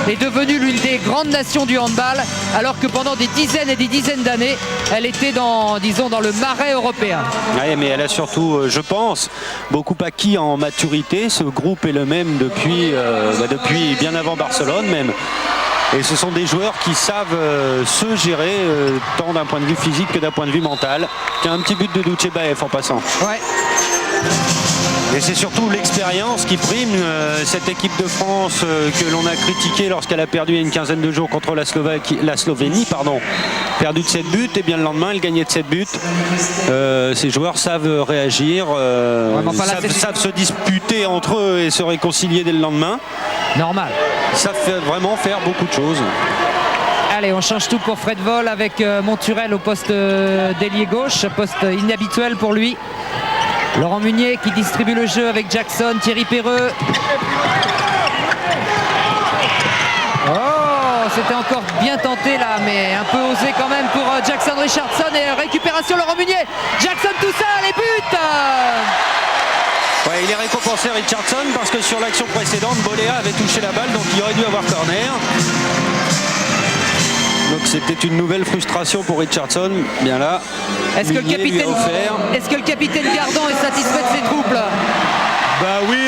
est devenue l'une des grandes nations du handball, alors que pendant des dizaines et des dizaines d'années, elle était dans le marais européen. Oui, mais elle a surtout, je pense, beaucoup acquis en maturité. Ce groupe est le même depuis bien avant Barcelone même. Et ce sont des joueurs qui savent se gérer tant d'un point de vue physique que d'un point de vue mental. Il y a un petit but de Douchebaev en passant. Ouais. Et c'est surtout l'expérience qui prime. Cette équipe de France que l'on a critiquée lorsqu'elle a perdu il y a une quinzaine de jours contre la Slovénie, perdu de 7 buts, et bien le lendemain elle gagnait de 7 buts. Ces joueurs savent réagir, savent se disputer entre eux et se réconcilier dès le lendemain. Normal. Ça fait vraiment faire beaucoup de choses. Allez, on change tout pour Fred Vol avec Monturel au poste d'ailier gauche, poste inhabituel pour lui. Laurent Munier qui distribue le jeu avec Jackson, Thierry Perreux. Oh, c'était encore bien tenté là, mais un peu osé quand même pour Jackson Richardson, et récupération Laurent Munier. Jackson tout seul et but. Ouais, il est récompensé Richardson parce que sur l'action précédente, Boléa avait touché la balle, donc il aurait dû avoir corner. Donc c'était une nouvelle frustration pour Richardson. Bien là, est-ce que le capitaine Gardon est satisfait de ses troupes là? Bah oui,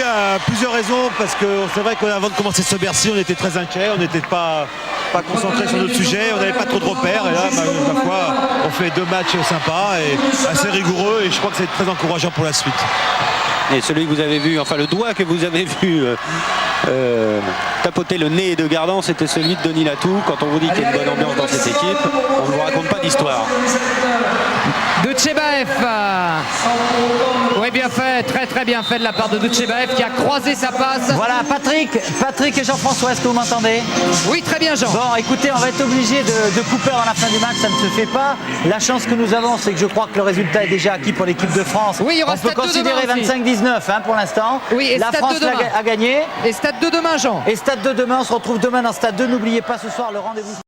plusieurs raisons, parce que c'est vrai qu'avant de commencer ce Bercy, on était très inquiets, on n'était pas concentré sur notre sujet, on n'avait pas trop de repères, et là, ma foi, on fait 2 matchs sympas et assez rigoureux, et je crois que c'est très encourageant pour la suite. Et celui que vous avez vu, enfin le doigt que vous avez vu tapoter le nez de Gardant, c'était celui de Denis Latou. Quand on vous dit qu'il y a une bonne ambiance dans cette équipe, on ne vous raconte pas d'histoire. Douchebaev. Oui, bien fait, très très bien fait de la part de Douchebaev qui a croisé sa passe. Voilà, Patrick et Jean-François, est-ce que vous m'entendez? Oui, très bien Jean. Bon, écoutez, on va être obligé de couper avant la fin du match, ça ne se fait pas. La chance que nous avons, c'est que je crois que le résultat est déjà acquis pour l'équipe de France. Oui, il y aura on peut considérer 25-19 pour l'instant. Oui, et la France a gagné. Et Stade 2 demain, Jean. Et Stade 2 demain, on se retrouve demain dans Stade 2. N'oubliez pas ce soir le rendez-vous.